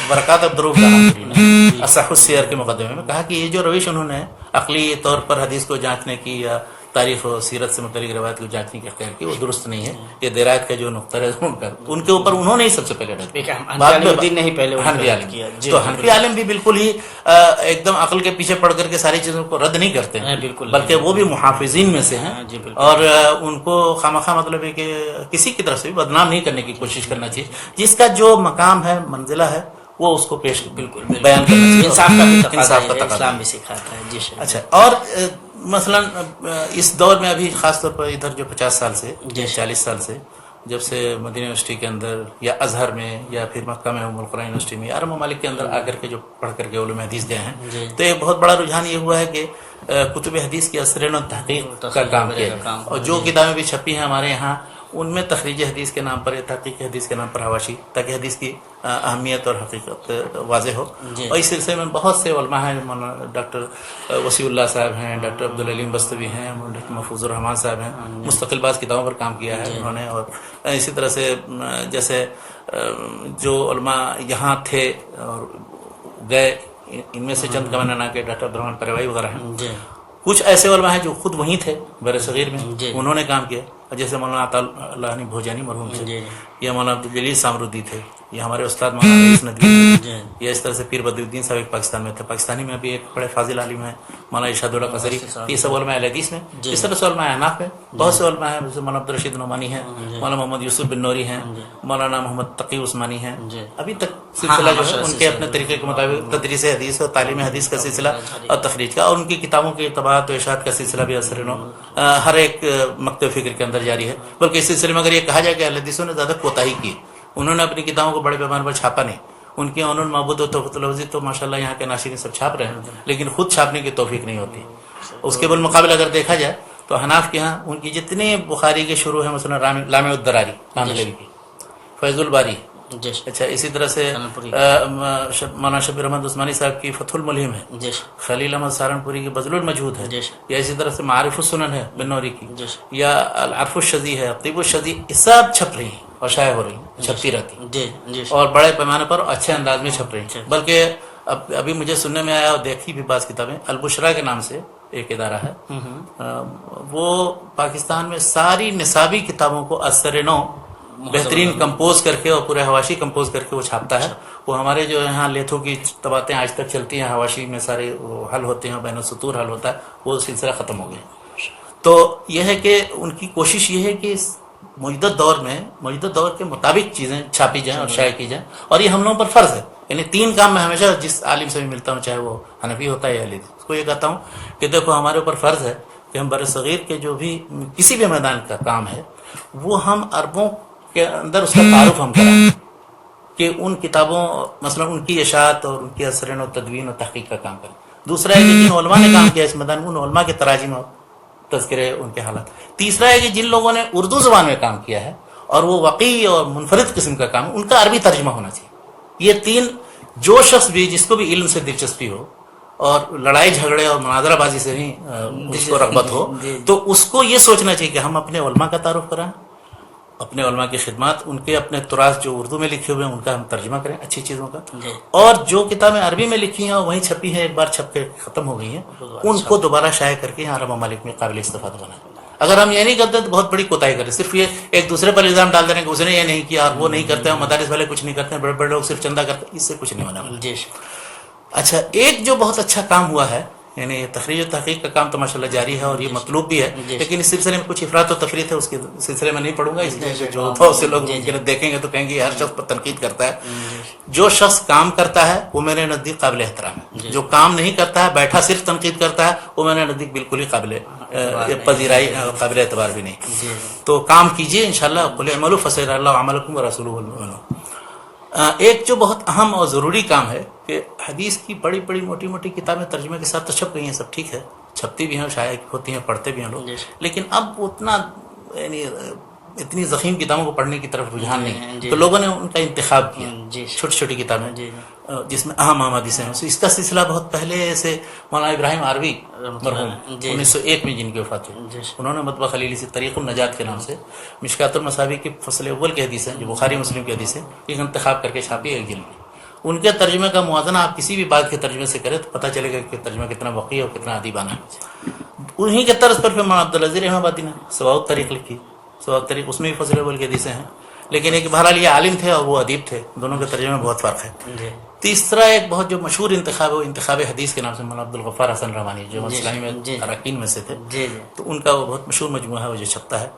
برکات عبدالرؤف نے اصح السیر کے مقدمے میں کہا کہ یہ جو روش انہوں نے عقلی طور پر حدیث کو جانچنے کی یا تاریخ و سیرت سے متعلق روایت کو جانچنے کی اختیار کی, وہ درست نہیں ہے. یہ درایت کا جو نقطہ ہے ان کے اوپر انہوں نے ہی سب سے پہلے تو حنفی عالم بھی بالکل ہی ایک دم عقل کے پیچھے پڑ کر کے ساری چیزوں کو رد نہیں کرتے ہیں, بلکہ وہ بھی محافظین میں سے ہیں, اور ان کو خامخواہ مطلب ہے کہ کسی کی طرف سے بھی بدنام نہیں کرنے کی کوشش کرنا چاہیے. جس کا جو مقام ہے, منزلہ ہے, وہ اس کو پیش بالکل بیان کرنا چاہیے. انصاف کا اسلام بھی سکھاتا ہے. اچھا, اور مثلا اس دور میں ابھی خاص طور پر ادھر جو 50 سال سے 40 سال سے جب سے مدینہ یونیورسٹی کے اندر یا ازہر میں یا پھر مکہ میں ام القرآن یونیورسٹی میں عرب ممالک کے اندر آ کر کے جو پڑھ کر کے علوم حدیث گئے ہیں, تو ایک بہت بڑا رجحان یہ ہوا ہے کہ کتب حدیث کی اثرین و تحقیق کا کام کیا, اور جو کتابیں بھی چھپی ہیں ہمارے یہاں ان میں تخریج حدیث کے نام پر یا تحقیق حدیث کے نام پر حواشی, تاکہ حدیث کی اہمیت اور حقیقت واضح ہو. اور اس سلسلے میں بہت سے علماء ہیں, ڈاکٹر وسیع اللہ صاحب ہیں, ڈاکٹر عبدالعلیم بستوی ہیں, ڈاکٹر محفوظ الرحمان صاحب ہیں, مستقل بعض کتابوں پر کام کیا ہے انہوں نے. اور اسی طرح سے جیسے جو علماء یہاں تھے اور گئے, ان میں سے چند کا نام کہ ڈاکٹر عبدالرحمان پریوائی وغیرہ ہیں. کچھ ایسے علماء ہیں جو خود وہیں تھے بر صغیر میں, انہوں نے کام کیا, جیسے مولانا عطا اللہ بھوجانی مرحوم تھے, یا مولانا عبدالجلیل سامرودی تھے, یہ ہمارے استاد مولانا رئیس ندوی, یا اس طرح سے پیر بدر الدین صاحب ایک پاکستان میں تھے, پاکستانی میں بھی ایک بڑے فاضل عالم ہیں مولانا ارشاد اللہ قصری. یہ سب علماء اہل حدیث میں. اس طرح سے علماء احناف میں بہت سے علماء ہیں, جیسے مولانا عبدالرشید نعمانی ہیں, مولانا محمد یوسف بن نوری ہیں, مولانا محمد تقی عثمانی ہیں. ابھی تک سلسلہ جو ہے ان کے اپنے طریقے کے مطابق تدریس حدیث اور تعلیم حدیث کا سلسلہ اور تخریج کا, اور ان کی کتابوں کے طباعت و اشاعت کا سلسلہ بھی اثر ہر ایک مکتب فکر کے اندر جاری ہے. بلکہ اس سلسلے میں اگر یہ کہا جائے کہ اہل حدیثوں نے زیادہ کوتاہی کی, انہوں نے اپنی کتابوں کو بڑے پیمانے پر چھاپا نہیں. ان کی عنوان معبود و تحفۃ الوزی تو ماشاءاللہ یہاں کے ناشرین سب چھاپ رہے ہیں, لیکن خود چھاپنے کی توفیق نہیں ہوتی. اس کے بالمقابل اگر دیکھا جائے تو حناف کے ہاں ان کی جتنے بخاری کے شروع ہیں, مثلا لامع الدراری کی, فیض الباری, اچھا اسی طرح سے مولانا شبیر احمد عثمانی صاحب کی فتح الملہم ہے, خلیل احمد سہارنپوری کی بذل المجہود ہے, یا اسی طرح سے معارف السنن ہے بن نوری کی, یا العرف الشذی ہے, طیب الشذی, یہ سب چھپ رہی ہیں اور شائع ہو رہی ہیں, چھپتی رہتی, اور بڑے پیمانے پر اچھے انداز میں چھپ رہی ہیں. بلکہ ابھی مجھے سننے میں آیا اور دیکھی بھی بعض کتابیں, البشرا کے نام سے ایک ادارہ ہے, وہ پاکستان میں ساری نصابی کتابوں کو اثر نو بہترین کمپوز کر کے اور پورے حواشی کمپوز کر کے وہ چھاپتا ہے. وہ ہمارے جو یہاں لیتھوں کی طباعتیں آج تک چلتی ہیں, حواشی میں سارے حل ہوتے ہیں, بین السطور حل ہوتا ہے, وہ سلسلہ ختم ہو گیا. تو یہ ہے کہ ان کی کوشش یہ ہے کہ موجودہ دور کے مطابق چیزیں چھاپی جائیں اور شائع کی جائیں, اور یہ ہم لوگوں پر فرض ہے. یعنی 3 کام میں ہمیشہ جس عالم سے بھی ملتا ہوں, چاہے وہ حنفی ہوتا ہے یا حدیث, اس کو یہ کہتا ہوں کہ دیکھو ہمارے اوپر فرض ہے کہ ہم بر صغیر کے جو بھی کسی بھی میدان کا کام ہے وہ ہم عربوں کے اندر اس کا تعارف ہم کریں, کہ ان کتابوں مثلا ان کی اشاعت اور ان کی اثرین و تدوین و تحقیق کا کام کریں. دوسرا ہے کہ جن علماء نے کام کیا اس میدان میں, ان علماء کے تراجم اور تذکرے ان کے حالات. تیسرا ہے کہ جن لوگوں نے اردو زبان میں کام کیا ہے اور وہ واقعی اور منفرد قسم کا کام ہے، ان کا عربی ترجمہ ہونا چاہیے. یہ تین، جو شخص بھی جس کو بھی علم سے دلچسپی ہو اور لڑائی جھگڑے اور مناظرہ بازی سے نہیں جس کو رغبت ہو، تو اس کو یہ سوچنا چاہیے کہ ہم اپنے علماء کا تعارف کرائیں، اپنے علماء کی خدمات، ان کے اپنے تراث جو اردو میں لکھے ہوئے ہیں ان کا ہم ترجمہ کریں اچھی چیزوں کا، اور جو کتابیں عربی میں لکھی ہیں اور وہیں چھپی ہیں، ایک بار چھپ کے ختم ہو گئی ہیں، ان کو دوبارہ شائع کر کے عرب ممالک میں قابل استفادہ بنائیں. اگر ہم یہ نہیں کرتے تو بہت بڑی کوتاہی کریں. صرف یہ ایک دوسرے پر الزام ڈال دیں کہ اس نے یہ نہیں کیا اور وہ نہیں کرتے ہیں، مدارس والے کچھ نہیں کرتے ہیں، بڑے بڑے لوگ صرف چندہ کرتے ہیں، اس سے کچھ نہیں ہونے والا. اچھا، ایک جو بہت اچھا کام ہوا ہے، یعنی تخریج و تحقیق کا کام تو ماشاءاللہ جاری ہے اور یہ مطلوب بھی ہے، لیکن اس سلسلے میں کچھ افراط و تفریط ہے، اس کے سلسلے میں نہیں پڑھوں گا، اس لیے جو بہت سے لوگ دیکھیں گے تو کہیں گے ہر شخص پر تنقید کرتا ہے. جو شخص کام کرتا ہے وہ میرے نزدیک قابل احترام ہے. جو کام نہیں کرتا ہے، بیٹھا صرف تنقید کرتا ہے، وہ میرے نزدیک بالکل ہی قابل پذیرائی، قابل اعتبار بھی نہیں. تو کام کیجئے انشاءاللہ. قل اعملوا فسيرى الله عملكم ورسوله المؤمنون. ایک جو بہت اہم اور ضروری کام ہے کہ حدیث کی بڑی بڑی موٹی موٹی کتابیں ترجمے کے ساتھ تو چھپ گئی ہیں، سب ٹھیک ہے، چھپتی بھی ہیں، شائع ہوتی ہیں، پڑھتے بھی ہیں لوگ، لیکن اب اتنا یعنی اتنی ضخیم کتابوں کو پڑھنے کی طرف رجحان نہیں، تو لوگوں نے ان کا انتخاب کیا چھوٹی چھوٹی کتابیں جس میں اہم حدیثیں ہیں. اس کا سلسلہ بہت پہلے سے مولانا ابراہیم عربی مرحوم 1901 میں جن کی وفات ہوئی، انہوں نے مطبع خلیلی سے طریق النجات کے نام سے مشکات المصابیح کی فصل اول کی حدیث ہے، جو بخاری مسلم کی حدیث ہے، ایک انتخاب کر کے چھاپی ایک جلد میں. ان کے ترجمے کا موازنہ آپ کسی بھی بات کے ترجمے سے کریں تو پتہ چلے گا کہ ترجمہ کتنا وقیع اور کتنا ادیبانہ ہے. انہی کے طرز پر پھر مولانا عبدالعزیز رحمہ آبادی نے سواء الطریق لکھی. سواء الطریق اس میں بھی فصل اول کی حدیثیں ہیں، لیکن ایک بہرحال یہ عالم تھے اور وہ ادیب تھے، دونوں کے ترجمے میں بہت فرق ہے. تیسرا ایک بہت جو مشہور انتخاب ہے وہ انتخاب حدیث کے نام سے مولانا عبدالغفار حسن رحمانی جو اسلامی میں اراکین میں سے تھے، تو ان کا وہ بہت مشہور مجموعہ ہے، وہ جو چھپتا ہے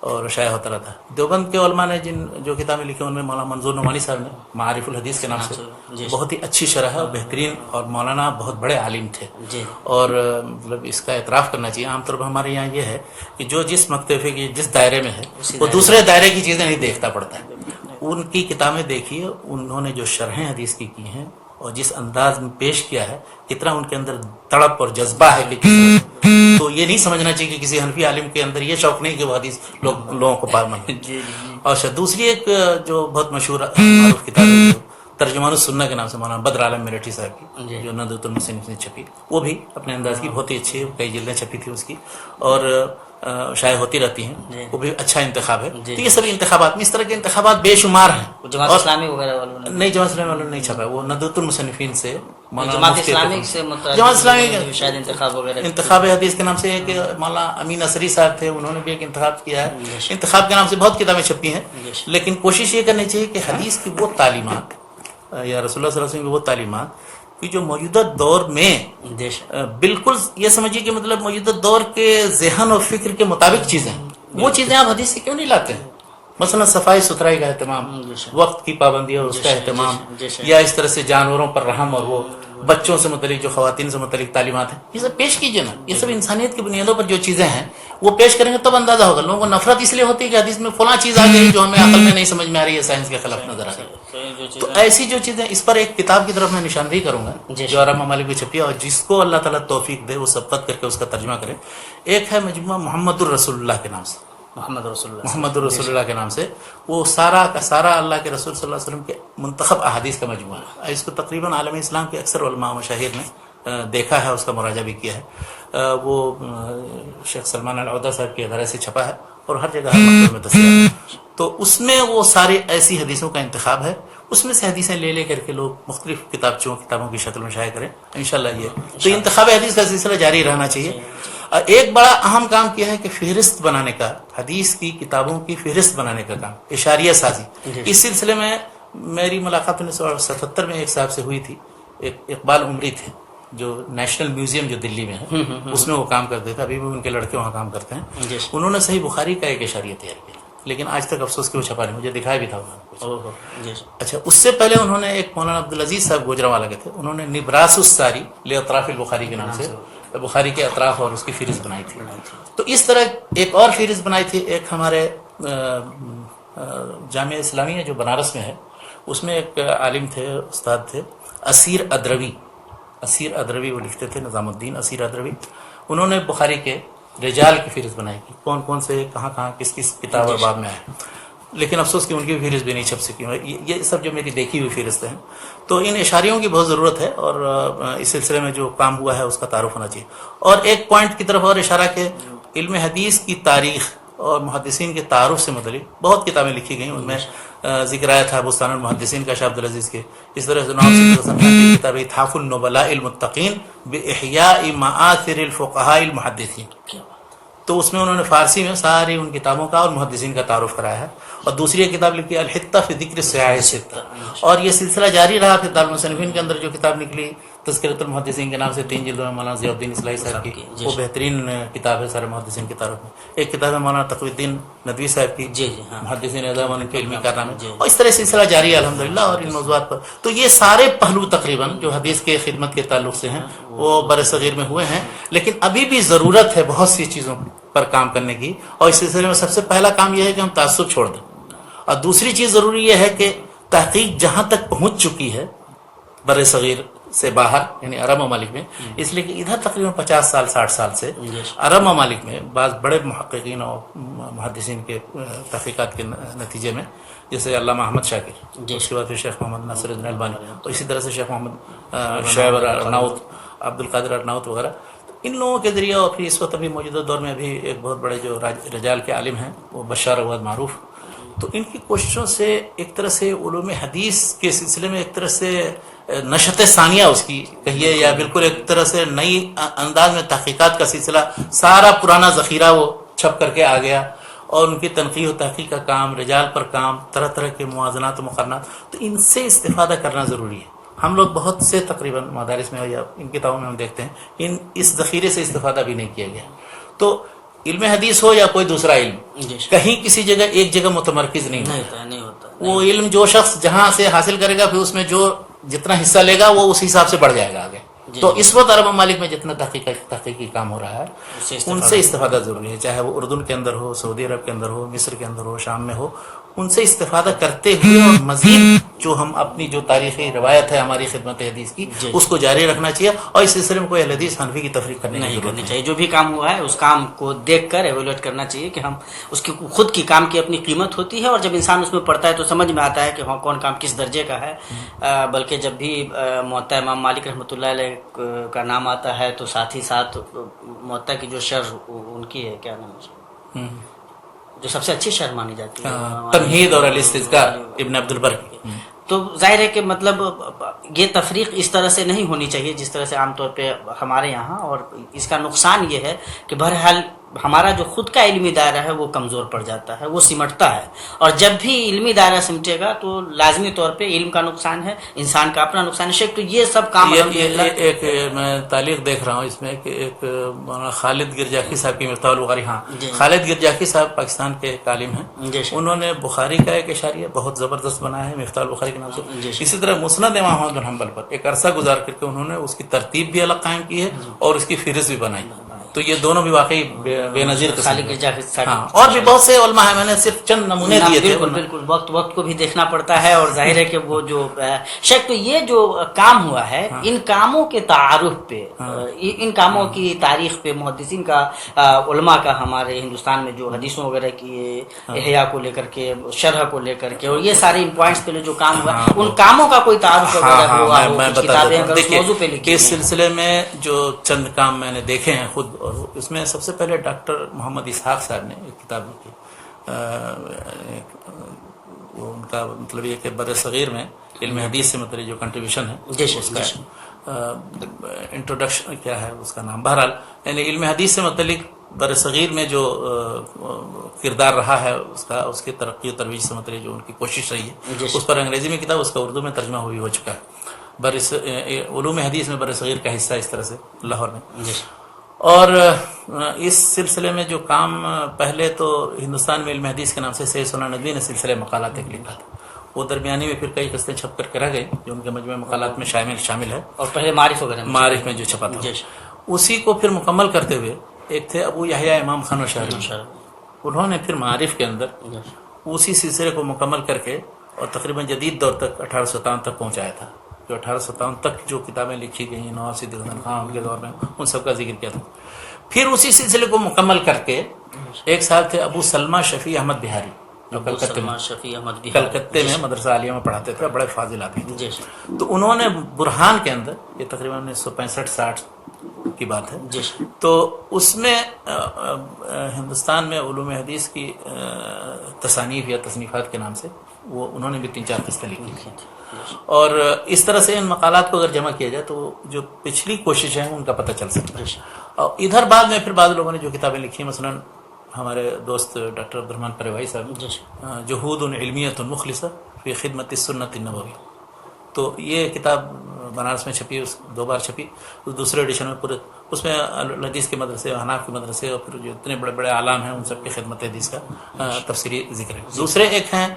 اور شائع ہوتا رہتا ہے. دیوبند کے علماء نے جو کتابیں لکھی ان میں مولانا منظور نعمانی صاحب نے معارف الحدیث کے نام سے بہت ہی اچھی شرح ہے اور بہترین، اور مولانا بہت بڑے عالم تھے، اور مطلب اس کا اعتراف کرنا چاہیے. عام طور پر ہمارے یہاں یہ ہے کہ جو جس مکتبے کی جس دائرے میں ہے وہ دوسرے دائرے کی چیزیں نہیں دیکھتا پڑتا ہے. ان کی کتابیں دیکھیے، انہوں نے جو شرحیں حدیث کی ہیں اور جس انداز میں پیش کیا ہے، کتنا ان کے اندر تڑپ اور جذبہ ہے کہ تو یہ نہیں سمجھنا چاہیے کہ کسی حنفی عالم کے اندر یہ شوق نہیں کہ وہ حدیث لوگوں کو پار مانگے. اور دوسری ایک جو بہت مشہور معروف کتاب ہے ترجمان السنہ کے نام سے مولانا بدر عالم میرٹھی صاحب کی، جو ندوۃ المصنف نے چھپی، وہ بھی اپنے انداز کی بہت ہی اچھی، کئی جلدیں چھپی تھی اس کی اور شائع ہوتی رہتی ہیں، وہ بھی اچھا انتخاب ہے. تو یہ سب انتخابات میں اس طرح کے انتخابات بے شمار ہیں. جماعت اسلامی وغیرہ والوں نے نہیں، جماعت اسلامی والوں نے نہیں چھپا، وہ ندوۃ المصنفین سے جماعت اسلامی سے جماعت اسلامی شاید انتخاب وغیرہ انتخاب حدیث کے نام سے ایک مولانا امین اثری صاحب تھے، انہوں نے بھی ایک انتخاب کیا ہے. انتخاب کے نام سے بہت کتابیں چھپی ہیں، لیکن کوشش یہ کرنی چاہیے کہ حدیث کی وہ تعلیمات یا رسول اللہ صلی اللہ علیہ وسلم کی وہ تعلیمات کہ جو موجودہ دور میں بالکل یہ سمجھیے کہ مطلب موجودہ دور کے ذہن اور فکر کے مطابق چیزیں، وہ چیزیں آپ حدیث سے کیوں نہیں لاتے ہیں؟ مثلا صفائی ستھرائی کا اہتمام، وقت کی پابندی اور اس کا اہتمام، یا اس طرح سے جانوروں پر رحم اور وہ بچوں سے متعلق جو خواتین سے متعلق تعلیمات ہیں، یہ سب پیش کیجیے نا. یہ سب انسانیت کی بنیادوں پر جو چیزیں ہیں وہ پیش کریں گے تب اندازہ ہوگا. لوگوں کو نفرت اس لیے ہوتی ہے کہ حدیث میں فلاں چیز آ گئی جو ہمیں عقل میں نہیں سمجھ میں آ رہی ہے، سائنس کے خلاف نظر آ رہی ہے. تو ایسی جو چیزیں، اس پر ایک کتاب کی طرف میں نشاندہی کروں گا جو عرب ممالک میں چھپی ہے، اور جس کو اللہ تعالیٰ توفیق دے وہ سبقت کر کے اس کا ترجمہ کرے. ایک ہے مجموعہ محمد الرسول اللہ کے نام سے، محمد الرسول اللہ کے نام سے، وہ سارا کا سارا اللہ کے رسول صلی اللہ علیہ وسلم کے منتخب احادیث کا مجموعہ ہے. اس کو تقریباً عالم اسلام کے اکثر علماء و مشاہیر نے دیکھا ہے، اس کا مراجعہ بھی کیا ہے. وہ شیخ سلمان العودہ صاحب کے ادارے سے چھپا ہے اور ہر جگہ ہر مکتب میں دستیاب ہے. تو اس میں وہ ساری ایسی حدیثوں کا انتخاب ہے، اس میں سے حدیثیں لے کر کے لوگ مختلف کتابوں کی شکل میں شائع کریں انشاءاللہ. یہ تو انتخاب حدیث کا سلسلہ جاری رہنا چاہیے. ایک بڑا اہم کام کیا ہے کہ فہرست بنانے کا، حدیث کی کتابوں کی فہرست بنانے کا کام، اشاریہ سازی. اس سلسلے میں میری ملاقات 1977 میں ایک صاحب سے ہوئی تھی، ایک اقبال عمری تھے جو نیشنل میوزیم جو دلی میں ہے اس میں وہ کام کرتے تھے، ابھی بھی ان کے لڑکے وہاں کام کرتے ہیں. انہوں نے صحیح بخاری کا ایک اشاریہ تیار کیا، لیکن آج تک افسوس کہ وہ چھپا نہیں، مجھے دکھایا بھی تھا انہوں نے. اچھا، اس سے پہلے انہوں نے ایک مولانا عبدالعزیز صاحب گوجرانوالا کے تھے، انہوں نے نبراس الساری لاطراف البخاری کے نام سے بخاری کے اطراف اور اس کی فہرست بنائی تھی. تو اس طرح ایک اور فہرست بنائی تھی، ایک ہمارے جامعہ اسلامیہ جو بنارس میں ہے، اس میں ایک عالم تھے، استاد تھے، اسیر ادروی وہ لکھتے تھے، نظام الدین اسیر ادروی. انہوں نے بخاری کے رجال کی فہرست بنائی گی، کون کون سے کہاں کہاں کس کس کتاب اور باب میں آئے، لیکن افسوس کہ ان کی فہرست بھی نہیں چھپ سکی. یہ سب جو میری دیکھی ہوئی فہرستیں ہیں. تو ان اشاریوں کی بہت ضرورت ہے، اور اس سلسلے میں جو کام ہوا ہے اس کا تعارف ہونا چاہیے. اور ایک پوائنٹ کی طرف اور اشارہ کہ علم حدیث کی تاریخ اور محدثین کے تعارف سے متعلق بہت کتابیں لکھی گئیں. ان میں ذکر آیا تھا بستان المحدثین کا شاہ عبدالعزیز کے، اس طرح سے کی کتاب اتحاف النبلاء المتقین باحیاء مآثر الفقہاء المحدثین، تو اس میں انہوں نے فارسی میں ساری ان کتابوں کا اور محدثین کا تعارف کرایا ہے. اور دوسری ایک کتاب لکھی الحتہ فی ذکر الصحاح الستہ، اور یہ سلسلہ جاری رہا. پھر دارالمصنفین کے اندر جو کتاب نکلی تذکرۃ المحدثین کے نام سے 3 جلدوں میں مولانا ضیاء الدین اصلاحی صاحب کی، وہ بہترین کتاب ہے سارے محدثین کے تعارف میں. ایک کتاب ہے مولانا تقی الدین ندوی صاحب کی، محدثین اعظم ان کے علمی کارنامے، اور اس طرح سلسلہ جاری ہے الحمدللہ. اور ان موضوعات پر تو یہ سارے پہلو تقریباً جو حدیث کے خدمت کے تعلق سے ہیں وہ برصغیر میں ہوئے ہیں، لیکن ابھی بھی ضرورت ہے بہت سی چیزوں پر کام کرنے کی. اور اس سلسلے میں سب سے پہلا کام یہ ہے کہ ہم تعصب چھوڑ دیں، اور دوسری چیز ضروری یہ ہے کہ تحقیق جہاں تک پہنچ چکی ہے بر صغیر سے باہر، یعنی عرب ممالک میں، اس لیے کہ ادھر تقریباً 50 سال 60 سال سے عرب ممالک میں بعض بڑے محققین اور محدثین کے تحقیقات کے نتیجے میں، جیسے علامہ احمد شاکر، اس کے بعد پھر شیخ محمد ناصر الدین البانی، اور اسی طرح سے شیخ محمد شعیب ارناؤت، عبد القادر ارناؤت وغیرہ، ان لوگوں کے ذریعے. اور پھر اس وقت ابھی موجودہ دور میں ابھی ایک بہت بڑے جو رجال کے عالم ہیں وہ بشار احمد معروف، تو ان کی کوششوں سے ایک طرح سے علوم حدیث کے سلسلے میں ایک طرح سے نشت ثانیہ اس کی کہیے، یا بالکل ایک طرح سے نئی انداز میں تحقیقات کا سلسلہ، سارا پرانا ذخیرہ وہ چھپ کر کے آ گیا. اور ان کی تنقیح و تحقیق کا کام، رجال پر کام، طرح طرح کے موازنات و مقارنات، تو ان سے استفادہ کرنا ضروری ہے. ہم لوگ بہت سے تقریباً مدارس میں یا ان کتابوں میں ہم دیکھتے ہیں اس ذخیرے سے استفادہ بھی نہیں کیا گیا. تو علم حدیث ہو یا کوئی دوسرا علم، کہیں کسی جگہ ایک جگہ متمرکز نہیں ہوتا. وہ علم جو شخص جہاں سے حاصل کرے گا، پھر اس میں جو جتنا حصہ لے گا وہ اس حساب سے بڑھ جائے گا آگے. تو اس وقت عرب ممالک میں جتنا تحقیقی کام ہو رہا ہے ان سے استفادہ ضروری ہے، چاہے وہ اردن کے اندر ہو، سعودی عرب کے اندر ہو، مصر کے اندر ہو، شام میں ہو. ان سے استفادہ کرتے ہوئے اور مزید جو ہم اپنی جو تاریخی روایت ہے ہماری خدمت حدیث کی اس کو جاری رکھنا چاہیے. اور اس سلسلے میں کوئی اہل حدیث حنفی کی تفریق نہیں کرنی چاہیے. جو بھی کام ہوا ہے اس کام کو دیکھ کر ایویلویٹ کرنا چاہیے کہ ہم اس کی خود کی کام کی اپنی قیمت ہوتی ہے، اور جب انسان اس میں پڑھتا ہے تو سمجھ میں آتا ہے کہ ہاں کون کام کس درجے کا ہے. بلکہ جب بھی موطا امام مالک رحمۃ اللہ علیہ کا نام آتا ہے تو ساتھ ہی ساتھ موطا کی جو شرح ان کی ہے، کیا نام ہے، جو سب سے اچھی شرح مانی جاتی ہے، تمہید اور الاستذکار ابن عبد البر. تو ظاہر ہے کہ مطلب یہ تفریق اس طرح سے نہیں ہونی چاہیے جس طرح سے عام طور پہ ہمارے یہاں. اور اس کا نقصان یہ ہے کہ بہرحال ہمارا جو خود کا علمی دائرہ ہے وہ کمزور پڑ جاتا ہے، وہ سمٹتا ہے. اور جب بھی علمی دائرہ سمٹے گا تو لازمی طور پہ علم کا نقصان ہے، انسان کا اپنا نقصان ہے. شیخ تو یہ سب کام ایک میں تعلیق دیکھ رہا ہوں اس میں کہ ایک خالد گرجاکی صاحب کی مفتاح البخاری، ہاں خالد گرجاکی صاحب پاکستان کے ایک عالم ہیں، انہوں نے بخاری کا ایک اشاریہ بہت زبردست بنایا ہے مفتاح البخاری کے نام سے. اسی طرح مسند امام احمد بن حنبل پر ایک عرصہ گزار کر کے انہوں نے اس کی ترتیب بھی الگ قائم کی ہے اور اس کی فہرست بھی بنائی. تو یہ دونوں بھی واقعی بے نظیر اور بھی بہت سے علماء ہیں، میں نے صرف چند نمونے دیے تھے. بالکل وقت کو بھی دیکھنا پڑتا ہے، اور ظاہر ہے کہ وہ جو شیخ تو یہ جو کام ہوا ہے ان کاموں کے تعارف پہ، ان کاموں کی تاریخ پہ، محدثین کا، علماء کا ہمارے ہندوستان میں جو حدیثوں وغیرہ کی احیاء کو لے کر کے، شرح کو لے کر کے، اور یہ سارے ان پوائنٹس پہ جو کام ہوا ان کاموں کا کوئی تعارف میں بتا دوں. اس سلسلے میں جو چند کام میں نے دیکھے ہیں خود، اور اس میں سب سے پہلے ڈاکٹر محمد اسحاق صاحب نے ایک کتاب لکھی، ان کا مطلب یہ کہ بر صغیر میں علم حدیث سے متعلق جو کنٹریبیوشن ہے اس کا انٹروڈکشن کیا ہے اس کا نام، بہرحال یعنی علم حدیث سے متعلق بر صغیر میں جو کردار رہا ہے اس کی ترقی و ترویج سے متعلق جو ان کی کوشش رہی ہے، اس پر انگریزی میں کتاب، اس کا اردو میں ترجمہ ہو چکا ہے. علوم حدیث میں بر صغیر کا حصہ اس طرح سے لاہور میں. اور اس سلسلے میں جو کام پہلے تو ہندوستان میں علم حدیث کے نام سے سید سلطان ندوی نے سلسلے مقالات ایک لکھا تھا، وہ درمیانی میں پھر کئی قسطیں چھپ کر کے رہ گئی جو ان کے مجموعہ مقالات میں شامل ہے، اور پہلے معارف میں جو چھپا تھا اسی کو پھر مکمل کرتے ہوئے ایک تھے ابو یحییٰ امام خان شہری، انہوں نے پھر معارف کے اندر اسی سلسلے کو مکمل کر کے اور تقریباً جدید دور تک 1857 تک پہنچایا تھا. جو 1857 تک جو کتابیں لکھی گئی نواب صدیق حسن خان کے دور میں ان سب کا ذکر کیا تھا. پھر اسی سلسلے کو مکمل کر کے ایک صاحب تھے ابو سلمہ شفیع احمد بہاری، جو کلکتے میں مدرسہ عالیہ میں پڑھاتے تھے، بڑے فاضل آدمی تھے۔ تو انہوں نے برہان کے اندر، یہ تقریباً 1965-60 کی بات ہے، تو اس میں ہندوستان میں علوم حدیث کی تصانیف یا تصنیفات کے نام سے وہ انہوں نے بھی 3-4 قسطیں لکھی تھیں، اور اس طرح سے ان مقالات کو اگر جمع کیا جائے تو جو پچھلی کوششیں ہیں ان کا پتہ چل سکتا ہے۔ اور ادھر بعد میں پھر بعض لوگوں نے جو کتابیں لکھی ہیں، مثلا ہمارے دوست ڈاکٹر عبدالرحمن پروایی صاحب، جہود علمیۃ مخلصہ فی خدمت السنت النبوی، تو یہ کتاب بنارس میں چھپی، 2 بار چھپی، دوسرے ایڈیشن میں پورے اس میں حدیث کے مدرسے، حناف کے مدرسے اور پھر جو اتنے بڑے بڑے عالم ہیں ان سب کی خدمت حدیث کا تفسیری ذکر ہے۔ دوسرے ایک ہیں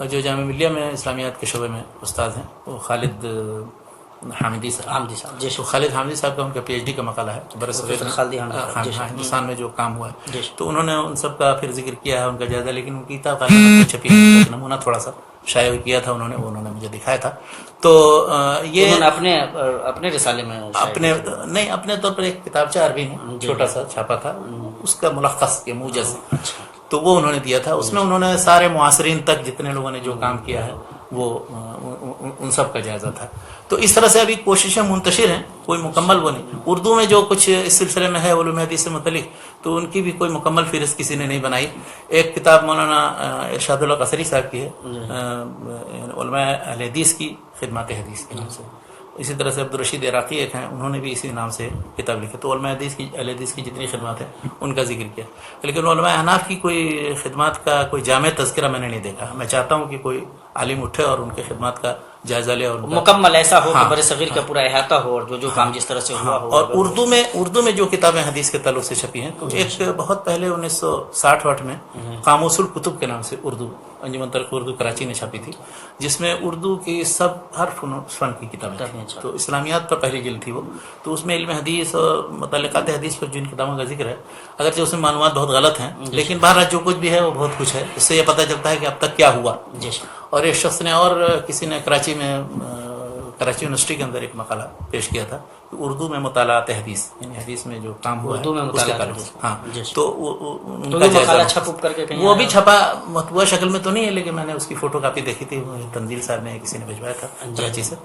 جو جامعہ ملیہ میں اسلامیات کے شعبے میں استاد ہیں، وہ خالد حامدی صاحب، تو خالد حامدی صاحب کا ان کا PhD کا مقالہ ہے برصغیر ہندوستان میں جو کام ہوا ہے، تو انہوں نے ان سب کا پھر ذکر کیا ہے، ان کا جائزہ، لیکن ان کی کتاب چھپی ہے، نمونہ تھوڑا سا شائع کیا تھا انہوں نے مجھے دکھایا تھا۔ تو یہ اپنے رسالے میں اپنے طور پر ایک کتابچہ عربی میں چھوٹا سا چھاپا تھا، اس کا ملخص یا موجز، تو وہ انہوں نے دیا تھا۔ اس میں انہوں نے سارے معاصرین تک جتنے لوگوں نے جو کام کیا ہے وہ ان سب کا جائزہ تھا۔ تو اس طرح سے ابھی کوششیں منتشر ہیں، کوئی مکمل وہ نہیں۔ اردو میں جو کچھ اس سلسلے میں ہے علوم حدیث سے متعلق، تو ان کی بھی کوئی مکمل فہرست کسی نے نہیں بنائی۔ ایک کتاب مولانا ارشاد اللہ قصری صاحب کی ہے، علماء اہل حدیث کی خدمات حدیث کے نام سے۔ اسی طرح سے عبدالرشید عراقی ایک ہیں، انہوں نے بھی اسی نام سے کتاب لکھی۔ تو علماء حدیث کی، اہل حدیث کی جتنی خدمات ہیں ان کا ذکر کیا، لیکن علماء احناف کی کوئی خدمات کا کوئی جامع تذکرہ میں نے نہیں دیکھا۔ میں چاہتا ہوں کہ کوئی عالم اٹھے اور ان کی خدمات کا جائزہ لے، اور مکمل ایسا ہو کہ بر صغیر کا پورا احاطہ ہو، اور جو کام جس طرح سے ہوا ہو۔ اور اردو میں جو کتابیں حدیث کے تعلق سے چھپی ہیں، تو ایک بہت پہلے 1960 میں قاموس الکتب کے نام سے اردو انجمن ترقی اردو کراچی نے چھاپی تھی، جس میں اردو کی ہر فن کی کتابیں تھیں۔ تو اسلامیات پر پہلی جلد تھی وہ، تو اس میں علم حدیث اور متعلقات حدیث پر جن کتابوں کا ذکر ہے، اگرچہ اس میں معلومات بہت غلط ہیں، لیکن بہرحال جو کچھ بھی ہے وہ بہت کچھ ہے، اس سے یہ پتہ چلتا ہے کہ اب تک کیا ہوا۔ اور ایک شخص نے، اور کسی نے کراچی یونیورسٹی کے اندر ایک مقالہ پیش کیا تھا، اردو میں مطالعات حدیث، یعنی حدیث میں جو کام ہوا اردو میں مطالعات، ہاں، تو ان کا مقالہ چھپ کر کے وہ بھی چھپا، مطبوعہ شکل میں تو نہیں ہے، لیکن میں نے اس کی فوٹو کاپی دیکھی تھی، تنزیل صاحب نے کسی نے بھجوایا تھا کراچی سے۔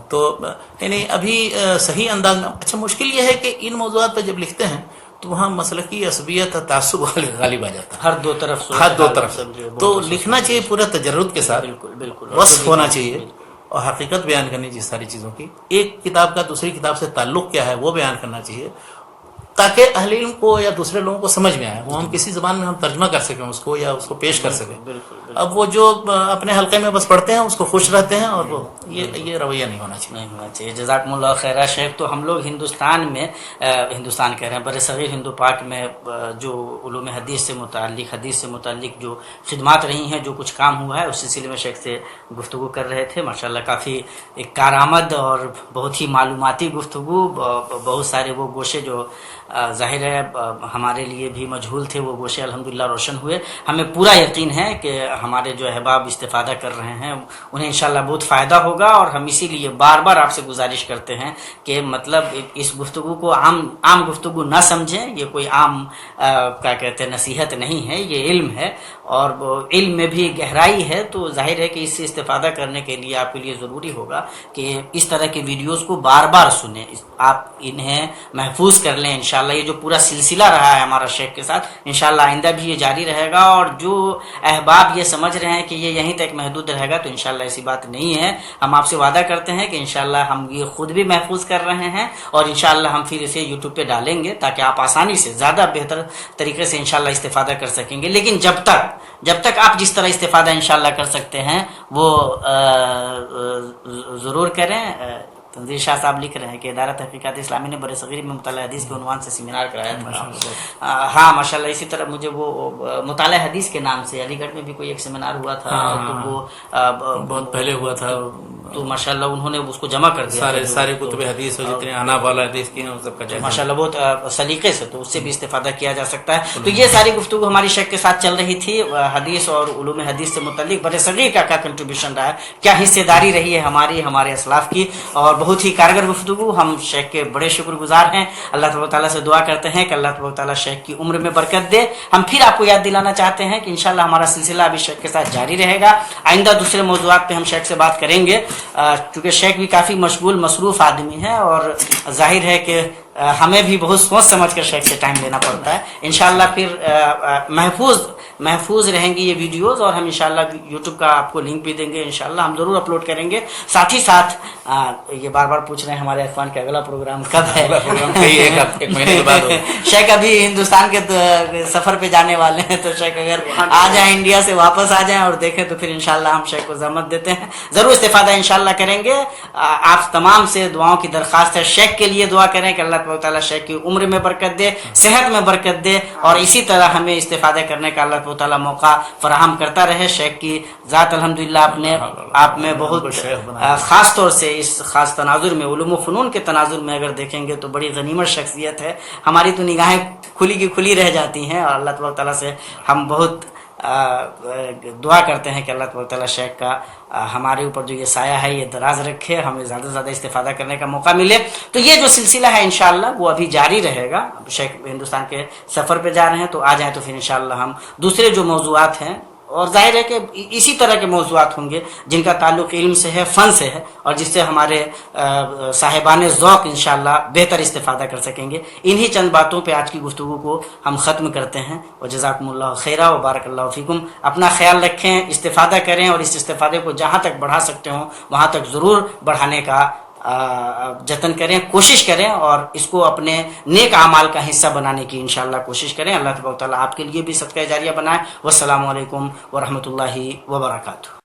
تو یعنی ابھی صحیح انداز میں، اچھا مشکل یہ ہے کہ ان موضوعات پہ جب لکھتے ہیں تو وہاں مسلکی عصبیت اور تعصب غالب آ جاتا ہے، ہر دو طرف تو لکھنا چاہیے پورا تجرد کے ساتھ، وصف ہونا چاہیے، اور حقیقت بیان کرنی چاہیے ساری چیزوں کی۔ ایک کتاب کا دوسری کتاب سے تعلق کیا ہے وہ بیان کرنا چاہیے، تاکہ اہل علم کو یا دوسرے لوگوں کو سمجھ میں آئے، وہ ہم کسی زبان میں ہم ترجمہ کر سکیں اس کو، یا اس کو پیش کر سکیں۔ اب وہ جو اپنے حلقے میں بس پڑھتے ہیں اس کو خوش رہتے ہیں، اور وہ یہ رویہ نہیں ہونا چاہیے۔ جزاکم اللہ خیرہ شیخ۔ تو ہم لوگ ہندوستان کہہ رہے ہیں، بر صغیر ہندو پاک میں جو علوم حدیث سے متعلق جو خدمات رہی ہیں، جو کچھ کام ہوا ہے، اس سلسلے میں شیخ سے گفتگو کر رہے تھے۔ ماشاءاللہ کافی ایک کارآمد اور بہت ہی معلوماتی گفتگو، بہت سارے وہ گوشے جو ظاہر ہے ہمارے لیے بھی مجہول تھے، وہ گوشے الحمدللہ روشن ہوئے۔ ہمیں پورا یقین ہے کہ ہمارے جو احباب استفادہ کر رہے ہیں انہیں انشاءاللہ بہت فائدہ ہوگا، اور ہم اسی لیے بار بار آپ سے گزارش کرتے ہیں کہ مطلب اس گفتگو کو عام گفتگو نہ سمجھیں، یہ کوئی عام کیا کہتے ہیں نصیحت نہیں ہے، یہ علم ہے، اور علم میں بھی گہرائی ہے۔ تو ظاہر ہے کہ اس سے استفادہ کرنے کے لیے آپ کے لیے ضروری ہوگا کہ اس طرح کے ویڈیوز کو بار بار سنیں، آپ انہیں محفوظ کر لیں۔ انشاءاللہ یہ جو پورا سلسلہ رہا ہے ہمارا شیخ کے ساتھ، انشاءاللہ آئندہ بھی یہ جاری رہے گا، اور جو احباب یہ سمجھ رہے ہیں کہ یہ یہیں تک محدود رہے گا، تو انشاءاللہ ایسی بات نہیں ہے۔ ہم آپ سے وعدہ کرتے ہیں کہ انشاءاللہ ہم یہ خود بھی محفوظ کر رہے ہیں، اور انشاءاللہ ہم پھر اسے یوٹیوب پہ ڈالیں گے تاکہ آپ آسانی سے زیادہ بہتر طریقے سے انشاءاللہ استفادہ کر سکیں گے۔ لیکن جب تک آپ جس طرح استفادہ انشاءاللہ کر سکتے ہیں وہ ضرور کریں۔ تنزیل شاہ صاحب لکھ رہے ہیں کہ ادارہ تحقیقات اسلامی نے برصغیر میں مطالعہ حدیث کے عنوان سے سیمینار کرایا تھا۔ ہاں ماشاءاللہ، اسی طرح مجھے وہ مطالعہ حدیث کے نام سے علی گڑھ میں بھی کوئی ایک سیمینار ہوا تھا، تو وہ بہت پہلے ہوا تھا، تو ماشاءاللہ انہوں نے اس کو جمع کر دیا، سارے کتب حدیث اور جتنے اناف والا حدیث کی ہیں ان سب کا جمع ماشاءاللہ بہت سلیقے سے، تو اس سے بھی استفادہ کیا جا سکتا ہے۔ تو یہ ساری گفتگو ہماری شیخ کے ساتھ چل رہی تھی، حدیث اور علوم حدیث سے متعلق برصغیر کا کیا کنٹریبیوشن رہا ہے، کیا حصے داری رہی ہے ہمارے اسلاف کی، اور بہت ہی کارگر گفتگو. ہم شیخ کے بڑے شکر گزار ہیں. اللہ تبارک تعالیٰ سے دعا کرتے ہیں کہ اللہ تبارک تعالیٰ شیخ کی عمر میں برکت دے. ہم پھر آپ کو یاد دلانا چاہتے ہیں کہ انشاءاللہ ہمارا سلسلہ ابھی شیخ کے ساتھ جاری رہے گا. آئندہ دوسرے موضوعات پہ ہم شیخ سے بات کریں گے, چونکہ شیخ بھی کافی مشغول مصروف آدمی ہے اور ظاہر ہے کہ ہمیں بھی بہت سوچ سمجھ کر شیخ سے ٹائم دینا پڑتا ہے. انشاءاللہ پھر محفوظ رہیں گی یہ ویڈیوز, اور ہم انشاءاللہ یوٹیوب کا آپ کو لنک بھی دیں گے. انشاءاللہ ہم ضرور اپلوڈ کریں گے. ساتھ ہی ساتھ یہ بار بار پوچھ رہے ہیں ہمارے اخوان کے اگلا پروگرام کب ہے. ایک مہینے کے بعد ہوگا. شیخ ابھی ہندوستان کے سفر پہ جانے والے ہیں, تو شیخ اگر آ جائیں انڈیا سے واپس آ جائیں اور دیکھیں تو پھر انشاءاللہ ہم شیخ کو زحمت دیتے ہیں. ضرور استفادہ انشاءاللہ کریں گے. آپ تمام سے دعاؤں کی درخواست ہے, شیخ کے لیے دعا کریں کہ اللہ تعالیٰ شیخ کی عمر میں برکت دے, صحت میں برکت دے, اور اسی طرح ہمیں استفادہ کرنے کا اللہ تعالیٰ موقع فراہم کرتا رہے. شیخ کی ذات الحمدللہ آپ میں بہت خاص طور سے اس خاص تناظر میں, علوم و فنون کے تناظر میں اگر دیکھیں گے تو بڑی غنیمت شخصیت ہے. ہماری تو نگاہیں کھلی کی کھلی رہ جاتی ہیں, اور اللہ تبارک تعالیٰ سے ہم بہت دعا کرتے ہیں کہ اللہ تبارک تعالیٰ شیخ کا ہمارے اوپر جو یہ سایہ ہے یہ دراز رکھے, ہمیں زیادہ سے زیادہ استفادہ کرنے کا موقع ملے. تو یہ جو سلسلہ ہے انشاءاللہ وہ ابھی جاری رہے گا. شیخ ہندوستان کے سفر پہ جا رہے ہیں, تو آ جائیں تو پھر انشاءاللہ ہم دوسرے جو موضوعات ہیں, اور ظاہر ہے کہ اسی طرح کے موضوعات ہوں گے جن کا تعلق علم سے ہے, فن سے ہے, اور جس سے ہمارے صاحبان ذوق انشاءاللہ بہتر استفادہ کر سکیں گے. انہی چند باتوں پہ آج کی گفتگو کو ہم ختم کرتے ہیں. اور جزاکم اللہ خیرہ و بارک اللہ فیکم. اپنا خیال رکھیں, استفادہ کریں, اور اس استفادے کو جہاں تک بڑھا سکتے ہوں وہاں تک ضرور بڑھانے کا جتن کریں, کوشش کریں, اور اس کو اپنے نیک اعمال کا حصہ بنانے کی انشاءاللہ کوشش کریں. اللہ تبارک و تعالیٰ آپ کے لیے بھی صدقہ جاریہ بنائے. والسلام علیکم ورحمۃ اللہ وبرکاتہ.